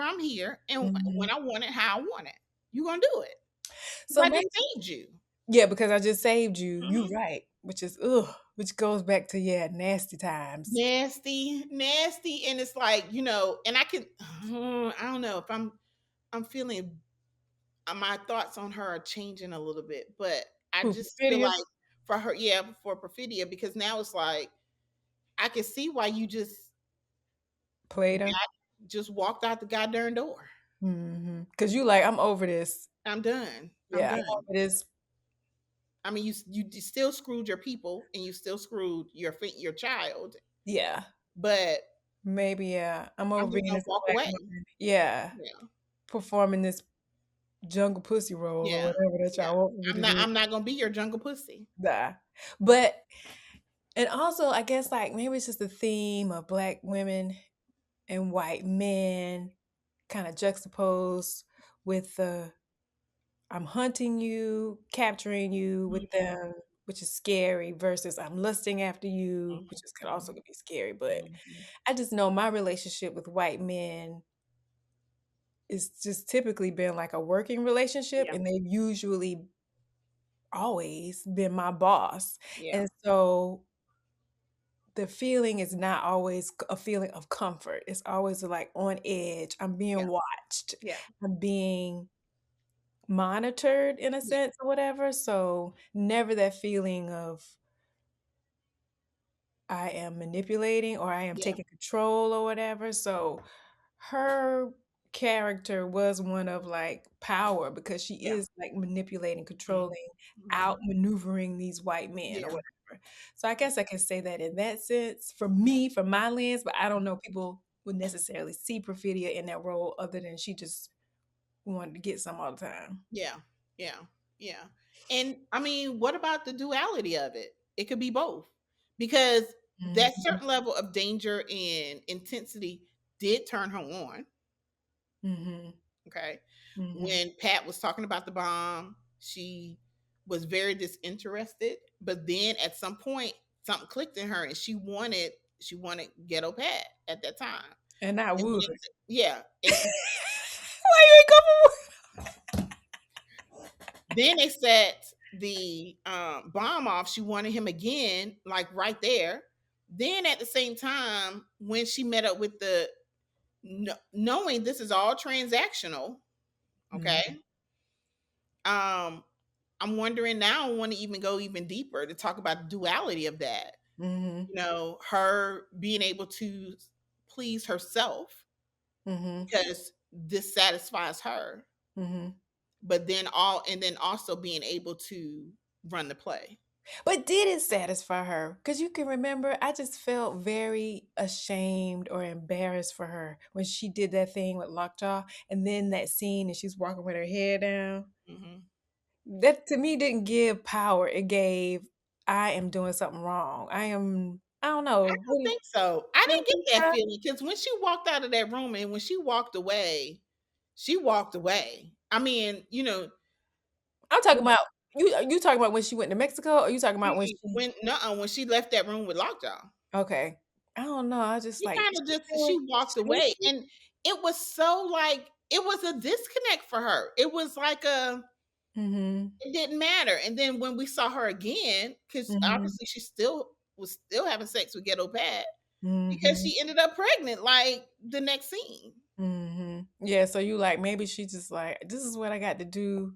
I'm here, and Mhm. when I want it, how I want it. You're gonna do it. 'Cause So I maybe just saved you. yeah, because I just saved you. You Mhm. right. Which is ugh, which goes back to yeah, nasty times. Nasty, nasty, and it's like and I can. I don't know if I'm feeling my thoughts on her are changing a little bit, but I Who just feel Perfidia like for her, yeah, for Perfidia, because now it's like I can see why you played her? just walked out the goddamn door. Because you like, I'm over this. I'm done. I'm Yeah, I'm done. over this. I mean, you still screwed your people, and you still screwed your child, Yeah. but Maybe, yeah. I'm I'm over just being gonna this walk black away. woman. Yeah. Yeah, Performing this jungle pussy role or yeah, whatever that yeah. y'all want me I'm to not. do. I'm not gonna be your jungle pussy. Nah. But and also I guess like maybe it's just the theme of black women and white men kind of juxtaposed with the I'm hunting you, capturing you with Mhm, them, which is scary, versus I'm lusting after you, which is could also mhm, could be scary. But mhm. I just know my relationship with white men is just typically been like a working relationship, Yeah, and they've usually always been my boss. yeah, And so the feeling is not always a feeling of comfort. It's always like on edge. I'm yeah, being watched. yeah, I'm being monitored in a yeah, sense or whatever. So never that feeling of I am manipulating or I am yeah. taking control or whatever. So her character was one of like power because she Yeah. is like manipulating, Mhm. controlling, Mhm. outmaneuvering these white men or Yeah. whatever. So I guess I can say that in that sense, for me, from my lens, but I don't know people would necessarily see Perfidia in that role other than she just wanted to get some all the time. Yeah. Yeah. Yeah. And I mean, what about the duality of it? It could be both. Because that Mhm. certain level of danger and intensity did turn her on. Mhm. Okay. Mhm. When Pat was talking about the bomb, she was very disinterested. But then at some point, something clicked in her and she wanted ghetto Pat at that time. And I And would. then, yeah. And Why you ain't then they set the bomb off. She wanted him again, like right there. Then at the same time, when she met up with knowing this is all transactional, coming? okay. Um, I'm wondering now. I want to even go even deeper to talk about the duality of that. Mhm. Her being able to please herself Mhm. because this satisfies her, Mhm. but then also being able to run the play. But did it satisfy her? Because you can remember, I just felt very ashamed or embarrassed for her when she did that thing with Lockjaw, and then that scene and she's walking with her head down. Hmm. That to me didn't give power. It gave, I am doing something wrong. I don't I know. don't think so. I You don't didn't think get that so? feeling because when she walked out of that room and when she walked away, she walked away. I mean, I'm talking about you talking about when she went to Mexico, or you talking about when she when she left that room with Lockjaw. okay. I don't know. I just She like kind of just she walked away, and it was so like it was a disconnect for her. It was like mm-hmm. it didn't matter. And then when we saw her again, because Mm-hmm. obviously she still was still having sex with Ghetto Pat because Mm-hmm. she ended up pregnant like the next scene. Mm-hmm. Yeah, so you like maybe she just like this is what I got to do.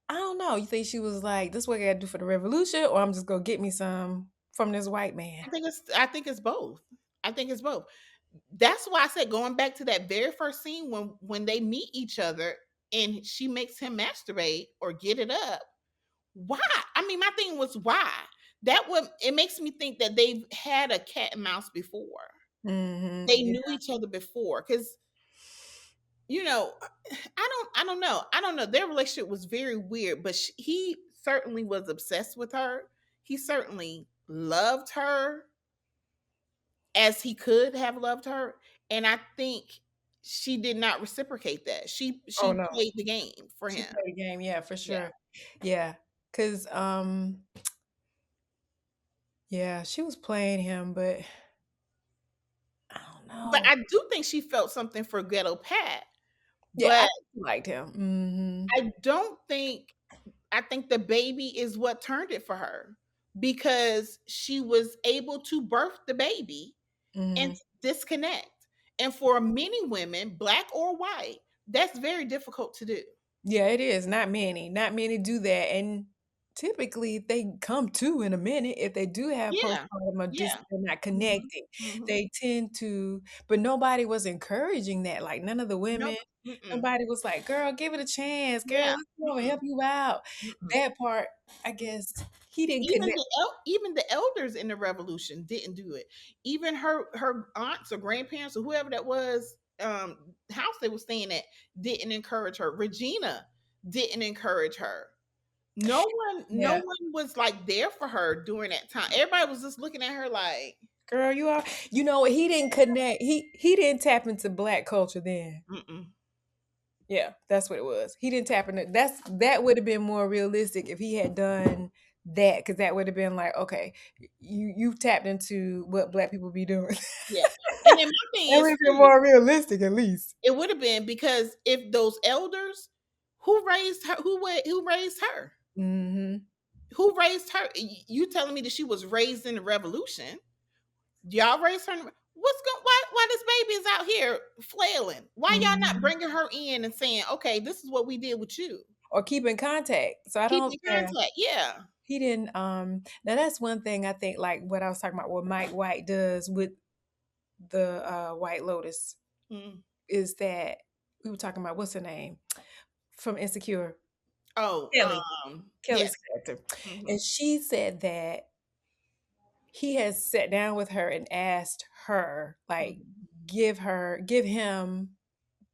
I don't know. You think she was like this is what I got to do for the revolution, or I'm just gonna get me some from this white man. I think it's both. I think it's both. That's why I said going back to that very first scene when they meet each other and she makes him masturbate or get it up. Why? I mean, my thing was why. That would it makes me think that they've had a cat and mouse before. Mm-hmm. They Yeah. knew each other before because you know, I don't know. Their relationship was very weird, but he certainly was obsessed with her. He certainly loved her as he could have loved her, and I think she did not reciprocate that. She Oh she no. played the game for She him. played the game, yeah, for Yeah. sure. Yeah. Cause yeah, she was playing him, but I don't But know. I do think she felt something for Ghetto Pat, Yeah, I but liked him. Mm-hmm. I don't think I think the baby is what turned it for her because she was able to birth the baby and Mm-hmm. disconnect. And for many women, black or white, that's very difficult to do. Yeah, it is. Not many. Not many do that. And typically they come to in a minute. If they do have Yeah. postpartum or just Yeah. they're not Mhm. connecting, Mhm. they tend to, but nobody was encouraging that. Like none of the women, Nope. Mm-mm. nobody was like, girl, give it a chance. Girl, Yeah. let's go and Mm-mm. help you out. Mm-mm. That part, I guess he didn't Even connect. even the elders in the revolution didn't do it. Even her aunts or grandparents or whoever that was, house they were staying at didn't encourage her. Regina didn't encourage her. No Yeah. one was like there for her during that time. Everybody was just looking at her like, Girl, you are you know what? He didn't connect. He didn't tap into black culture then. mm-mm. Yeah, that's what it was. He didn't tap into that would have been more realistic if he had done that because that would have been like, okay, you've tapped into what black people be doing. Yeah. And then my thing That would is have been too, more realistic at least. it would have been because if those elders who raised her, who raised her, Hmm. You telling me that she was raised in the revolution? Y'all raised her. What's going? Why this baby is out here flailing? Why y'all not Hmm. bringing her in and saying, okay, this is what we did with you? Or keep in contact. So I Keep don't in yeah. contact. Yeah. He didn't now that's one thing I think like what I was talking about what Mike White does with the White Lotus. Mm. is that we were talking about what's her name from Insecure, Oh, Kelly, yes. Kelly's character, Mhm. and she said that he has sat down with her and asked her, like, Mhm. give him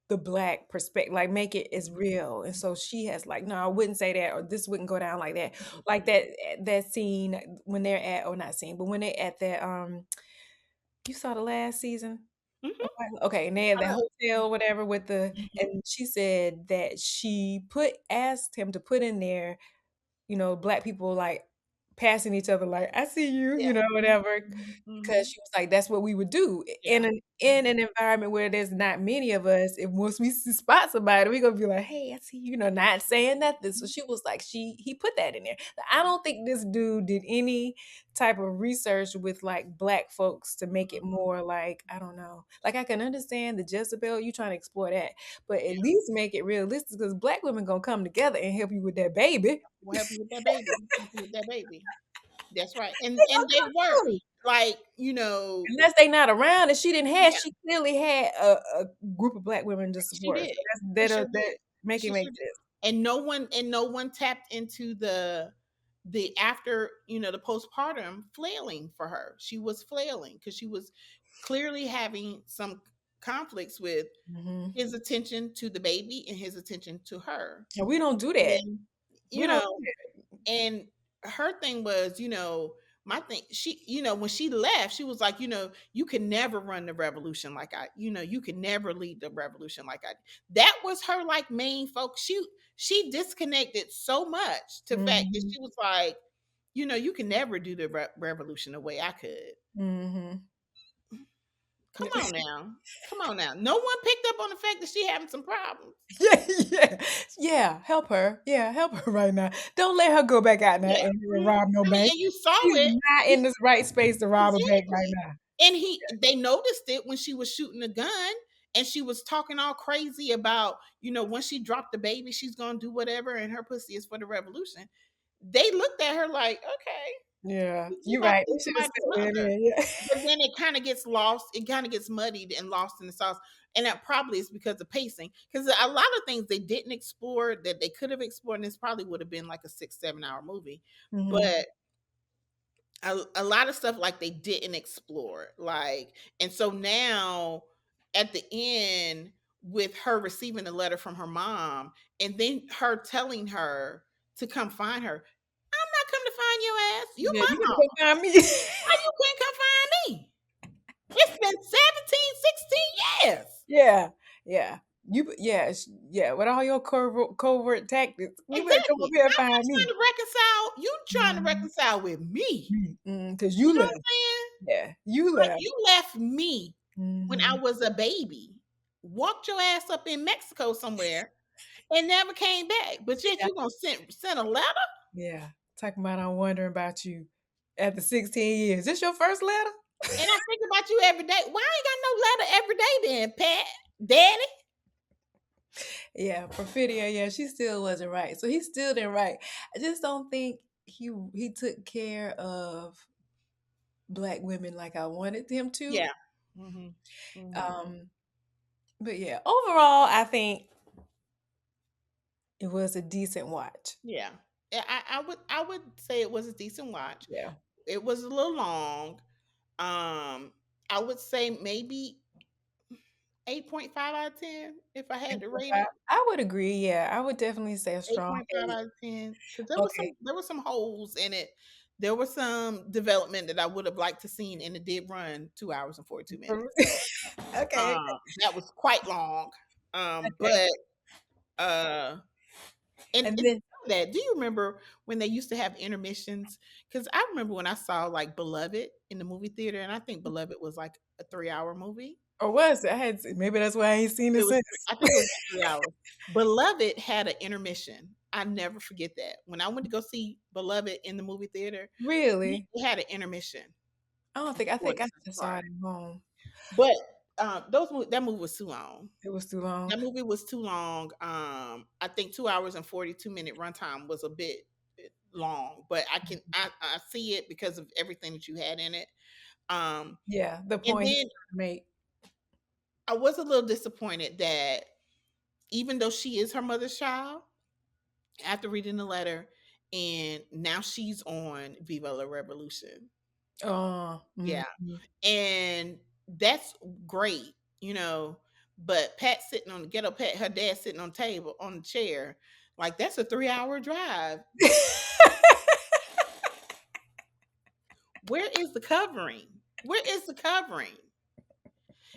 the black perspective, like make it as Mhm. real. And so she has like, no, I wouldn't say that, or this wouldn't go down like that. Like Mhm. that scene when they're at, or not scene, but when they at that you saw the last season? Mhm. Okay, and they had the Uh, hotel, whatever, with the, mhm. and she said that she asked him to put in there, black people like passing each other like, "I see you," Yeah. whatever. Mhm. Because Mhm. she was like, that's what we would do Yeah. in an environment where there's not many of us. If once we spot somebody, we gonna be like, "Hey, I see you," not saying nothing. So she was like, he put that in there. I don't think this dude did any type of research with like black folks to make it Mhm. more like, I don't know. Like I can understand the Jezebel, you trying to explore that, but Yeah. at least make it realistic because black women gonna come together and help you with that baby. We'll help you with that baby. Help you with that baby. That's right. And They and gonna they were come through. like, Unless they not around, and she didn't have, yeah, she clearly had a group of black women to she support her. did. So She sure that did. make it She make sure did. sense. And no one tapped into the after, the postpartum flailing for her. She was flailing because she was clearly having some conflicts with Mhm. his attention to the baby and his attention to her. And we don't do And that. then, We you don't know, do that. and her thing was, my thing, she, when she left, she was like, you can never run the revolution like you can never lead the revolution like I. That was her like main focus. She disconnected so much to the fact that Mhm. she was like, you can never do the revolution the way I could. Mhm. Come on now. Come on now. No one picked up on the fact that she having some problems. Yeah, yeah. Yeah, help her. Yeah, help her right now. Don't let her go back out there Yeah. and rob no I mean, bank. and you saw She's it. not in this right space to rob a bank right Exactly. now. And they noticed it when she was shooting a gun and she was talking all crazy about, once she dropped the baby, she's gonna do whatever and her pussy is for the revolution. They looked at her like, okay, Yeah, you you're about to right. be We should have somebody's said mother. it. Yeah. But then it kind of gets lost, it kind of gets muddied and lost in the sauce. And that probably is because of pacing. Because a lot of things they didn't explore that they could have explored, and this probably would have been like a 6-7 hour movie. Mhm. But a lot of stuff like they didn't explore, like, and so now at the end, with her receiving a letter from her mom and then her telling her to come find her, I'm not coming to find your ass, you Yeah, my you mama, gotta come find me. why you can't come find me? It's been 17, 16 years. Yeah, yeah. Yeah, with all your covert tactics, you better come up Exactly. here and I'm not find me. trying to reconcile, you trying to Mhm. reconcile with me. Because You you know what left. I'm saying? Yeah, you Like, left. you left me when I Mhm. was a baby, walked your ass up in Mexico somewhere, and never came back. But yet Yeah, you gonna send a letter? yeah. Talking about I'm wondering about you after 16 years. This your first letter? And I think about you every day. Why I ain't got no letter every day then, Pat? Daddy? Yeah, Perfidia, yeah, she still wasn't right. So he still didn't right. I just don't think he took care of black women like I wanted him to. Yeah. Hmm. Hmm. Um, but yeah, overall, I think it was a decent watch. Yeah. Yeah, I would say it was a decent watch. Yeah. It was a little long. I would say maybe 8.5 out of 10 if I had to rate 8.5. it. I would agree. Yeah, I would definitely say a strong 8.5 eight. out of 10 because there was Okay. some holes in it. There was some development that I would have liked to seen, and it did run 2 hours and 42 minutes. So Okay. that was quite long. Okay. But and And then, that, do you remember when they used to have intermissions? Because I remember when I saw like Beloved in the movie theater, and I think Beloved was like a 3 hour movie. or was it? Maybe that's why I ain't seen it It was, since. I think it was 3 hours. Beloved had an intermission. I never forget that. When I went to go see Beloved in the movie theater, Really? it had an intermission I for think the I second just saw part. it at home. But that movie was too long. It was too long. That movie was too long. I think 2 hours and 42 minute runtime was a bit long, but I see it because of everything that you had in it. Um, Yeah, the and point he then was trying to make. I was a little disappointed that even though she is her mother's child, after reading the letter, and now she's on Viva la Revolution. Oh, Yeah. mhm. And that's great, you know. But Pat sitting on the ghetto Pat, her dad sitting on the table on the chair, like that's a 3-hour drive. Where is the covering? Where is the covering?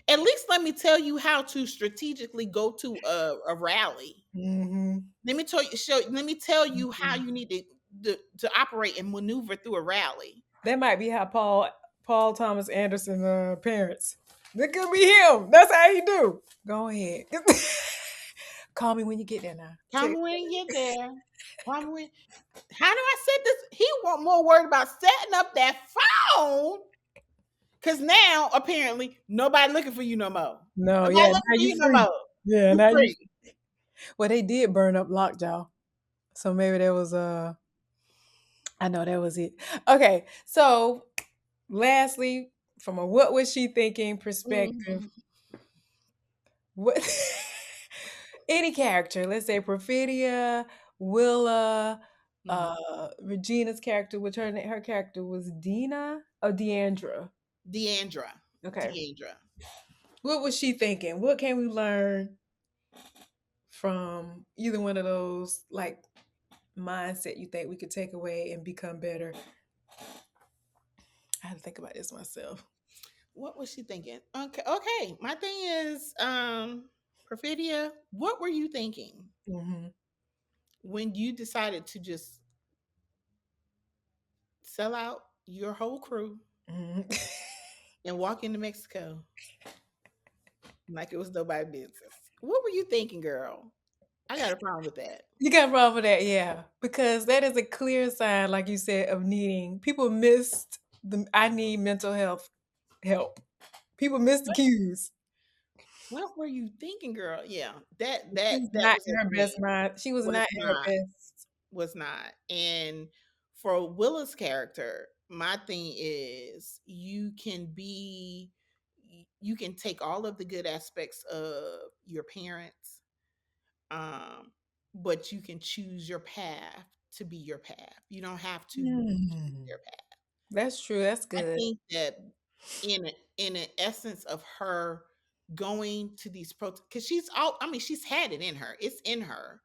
At least let me tell you how to strategically go to a rally. Mhm. Let me tell you, let me tell you how Mhm. you need to operate and maneuver through a rally. That might be how Paul Thomas Anderson parents. That could be him. That's how he do. Go ahead. Call me when you get there now. Come when you get there. Come when. How do I say this? He want more worried about setting up that phone. Cause now apparently nobody looking for you no more. No, Nobody yeah, looking now for you you no free. more. Yeah, You now you. free. Well, they did burn up Lockjaw, so maybe that was I know that was it. Okay, so lastly, from a what was she thinking perspective, Mhm. what any character, let's say Perfidia, Willa, Mhm. Regina's character, which her character was Dina or Deandra. Deandra. Okay. Deandra. What was she thinking? What can we learn from either one of those like mindset you think we could take away and become better? I had to think about this myself. What was she thinking? Okay, okay. My thing is, Perfidia, what were you thinking Hmm. when you decided to just sell out your whole crew Hmm. and walk into Mexico like it was nobody's business? What were you thinking, girl? I got a problem with that. You got a problem with that, yeah, because that is a clear sign, like you said, of needing. People missed the. I need mental health help. People missed the What cues. what were you thinking, girl? Yeah, She was that not was in her a best thing. mind. She was Was not in her not best. was not. And for Willa's character, my thing is you can take all of the good aspects of your parents, um, but you can choose your path to be your path. You don't have to choose Hmm. their path. That's true. That's I good. think that in an essence of her going to these protests, because she's all I mean she's had it in her, it's in her,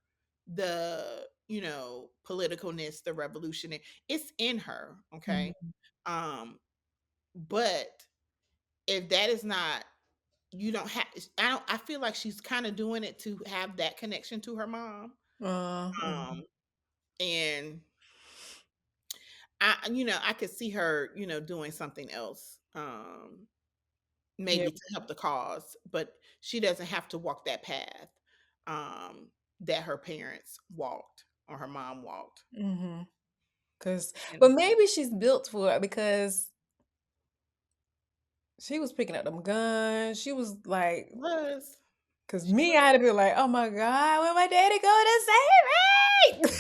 the politicalness, the revolutionary, it's in her, okay. Mhm. But if that is not, you don't have, I feel like she's kind of doing it to have that connection to her mom. Mhm. And I could see her doing something else, Yeah. maybe to help the cause, but she doesn't have to walk that path um, that her parents walked or her mom walked. Hmm. Cause, And but maybe she's built for it because she was picking up them guns. She was like, cause she me, was, I'd be like, oh my God, when my daddy go to save me?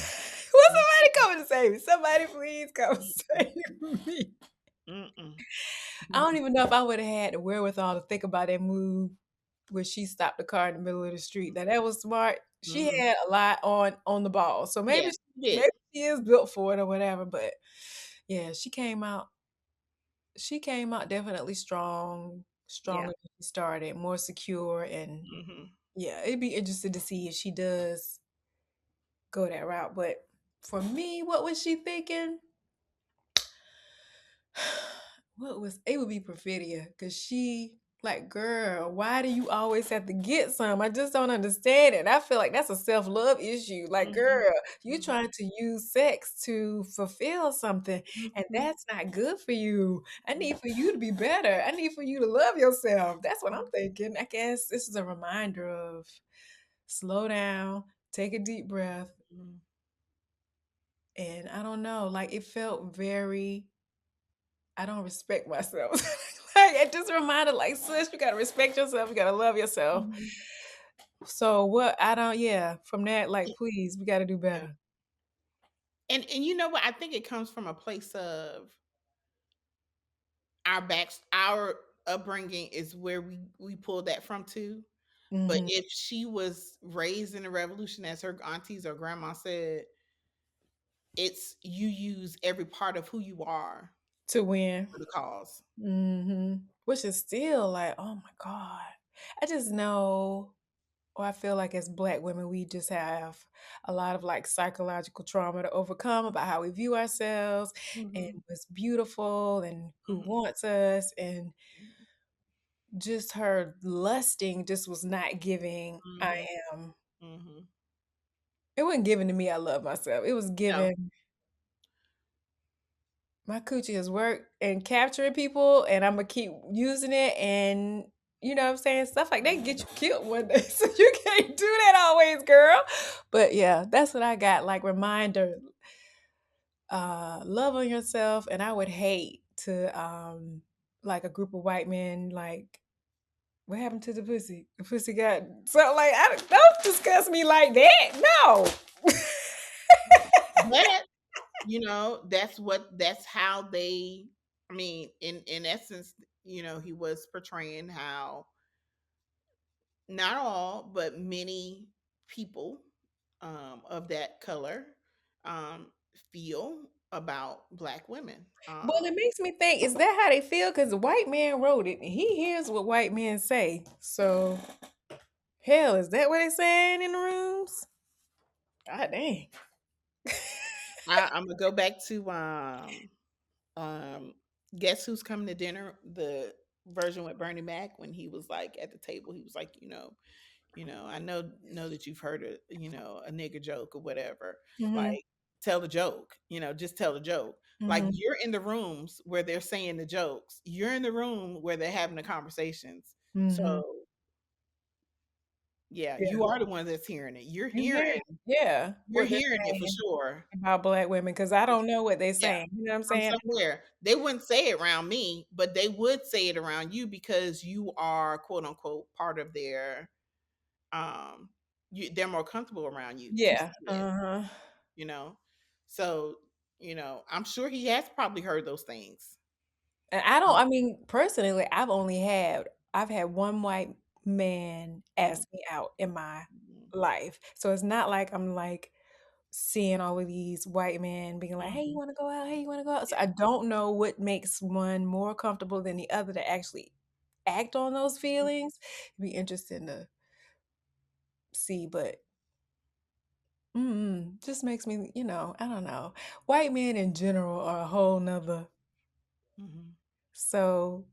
Will somebody come to save me? Somebody please come save me. mm-mm. I don't even know if I would have had the wherewithal to think about that move where she stopped the car in the middle of the street. Now that was smart. She Mhm. had a lot on the ball. So Yeah, she did. maybe she is built for it or whatever. But yeah, she came out definitely Yeah. stronger than she started, more secure, and Hmm. yeah, it'd be interesting to see if she does go that route. But for me, what was she thinking? What was it would be Perfidia because she like, girl, why do you always have to get some? I just don't understand it. I feel like that's a self-love issue. Like, Hmm. girl, you Hmm. trying to use sex to fulfill something, and Hmm. that's not good for you. I need for you to be better. I need for you to love yourself. That's what I'm thinking. I guess this is a reminder of slow down, take a deep breath, and I don't know, like it felt very I don't respect myself. Like it just reminded, like, sis, you gotta respect yourself. You gotta love yourself. Hmm. So what? I don't. Yeah. From that, like, please, we gotta do Yeah. better. And you know what? I think it comes from a place of our backs, our upbringing is where we pulled that from too. But Mhm. if she was raised in the revolution, as her aunties or grandma said, it's you use every part of who you are To win. for the cause. Which is still like, oh my God. I just know, or I feel like as Black women, we just have a lot of like psychological trauma to overcome about how we view ourselves and Mhm, what's beautiful and who mhm, wants us. And just her lusting just was not giving I mhm, am. mhm. It wasn't given to me, I love myself. It was No. given my coochie has worked and capturing people, and I'm gonna keep using it, and you know what I'm saying, stuff like that get you killed one day, so you can't do that always, girl. But yeah, that's what I got, like reminder, love on yourself. And I would hate to like a group of white men like, what happened to the pussy? The pussy got so like, I don't discuss me like that, no. But that's how they, I mean, in essence, he was portraying how not all, but many people of that color um, feel about black women. Well, it makes me think, is that how they feel? Because the white man wrote it. And he hears what white men say. So, hell, is that what they saying in the rooms? God dang. I'm gonna go back to um, Guess Who's Coming to Dinner, the version with Bernie Mac, when he was like at the table, he was like, I know that you've heard a nigger joke or whatever. Mm-hmm. Like, tell the joke, just tell the joke. Like, Mm-hmm. you're in the rooms where they're saying the jokes. You're in the room where they're having the conversations. Mm-hmm. So yeah, Yeah. you are the one that's hearing it. You're You hear hearing it. Yeah. you're What they're hearing it for saying sure. about black women, because I don't know what they're Yeah, saying. You know what I'm from saying? somewhere. They wouldn't say it around me, but they would say it around you because you are quote unquote part of their um they're more comfortable around you to Yeah. say it, Uh-huh. you know. So, I'm sure he has probably heard those things. And I don't, Um, I mean, personally, I've had one white man mhm, ask me out in my mhm, life. So it's not like I'm like seeing all of these white men being like, "Hey, you mhm, want to go out? Hey, you want to go out?" So yeah, I don't know what makes one more comfortable than the other to actually act on those feelings. It'd be interesting to see, but just makes me, I don't know. White men in general are a whole nother. mhm, So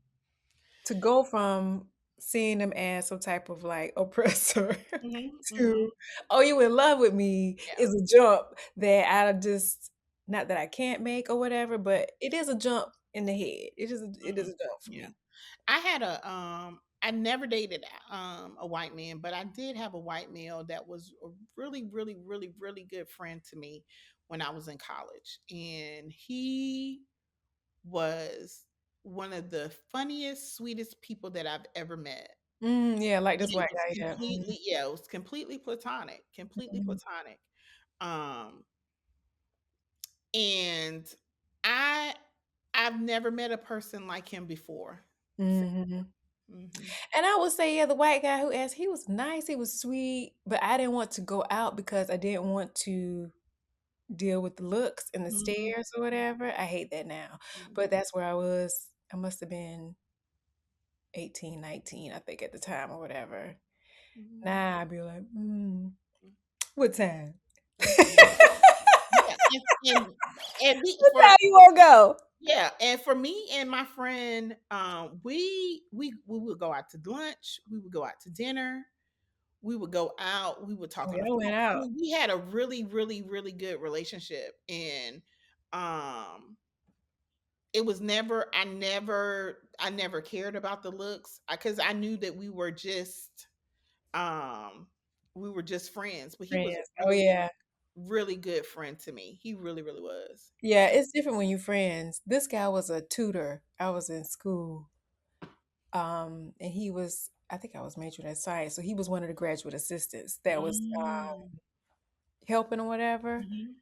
to go from seeing them as some type of like oppressor mhm, to, mhm, oh, you in love with me yeah, is a jump that I just, not that I can't make or whatever, but it is a jump in the head. It is mhm, a jump for yeah. me. I never dated a white man, but I did have a white male that was a really, really, really, really good friend to me when I was in college, and he was one of the funniest, sweetest people that I've ever met. Yeah, like And this white guy. Yeah. it was completely platonic, completely Mhm. platonic. Um, and I I've never met a person like him before. Mhm. Hmm. And I would say, yeah, the white guy who asked, he was nice, he was sweet, but I didn't want to go out because I didn't want to deal with the looks and the Hmm. stares or whatever. I hate that now. But Hmm. that's where I was. I must have been 18, 19, I think, at the time or whatever. Hmm. Now I'd be like, what time? Hmm. Yeah, What time you want to go? and for me and my friend, we would go out to lunch, we would go out to dinner, we would go out, we would talk Oh, on the y'all phone. went I out. mean, we had a really, really, really good relationship, and um, it was never, I never cared about the looks because I knew that um, we were just friends. But he was Friends. a Oh, really, yeah. really good friend to me. He really, really was. Yeah, it's different when you friends. This guy was a tutor. I was in school. And he was, I think I was majoring in science. So he was one of the graduate assistants that was Mm. helping or whatever. Mhm.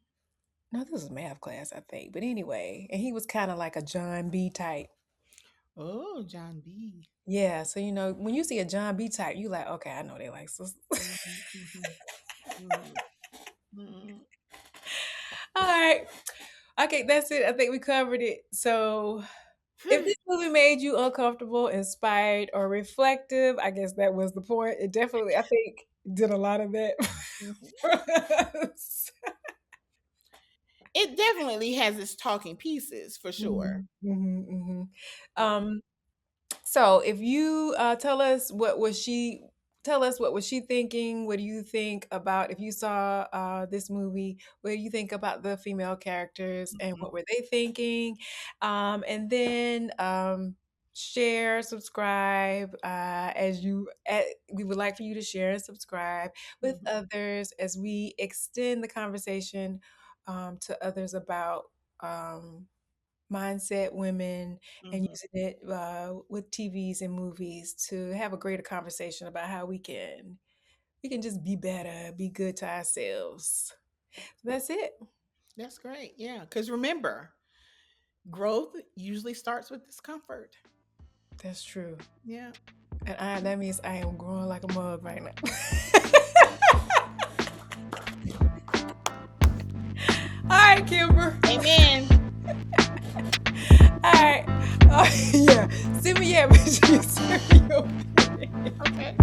No, this was math class, I think. But anyway, and he was kind of like a John B type. Oh, John B. Yeah, so when you see a John B type, you like, okay, I know they like sisters. Mhm, mhm, mhm, mhm. All right. Okay, that's it. I think we covered it. So, if this movie made you uncomfortable, inspired, or reflective, I guess that was the point. It definitely, I think, did a lot of that Mhm. for us. It definitely has its talking pieces for sure. Mhm, mhm, mhm. Um, So if you tell us what was she thinking? What do you think about if you saw this movie? What do you think about the female characters and Mhm, what were they thinking? And then share, subscribe we would like for you to share and subscribe with mhm, others as we extend the conversation to others about mindset women and mhm. using it with TVs and movies to have a greater conversation about how we can just be better, be good to ourselves. That's it. That's great. Yeah, because remember, growth usually starts with discomfort. That's true. Yeah. And that means I am growing like a mug right now. All right, Kimber. Amen. All right. Yeah. Send me your opinion. Okay.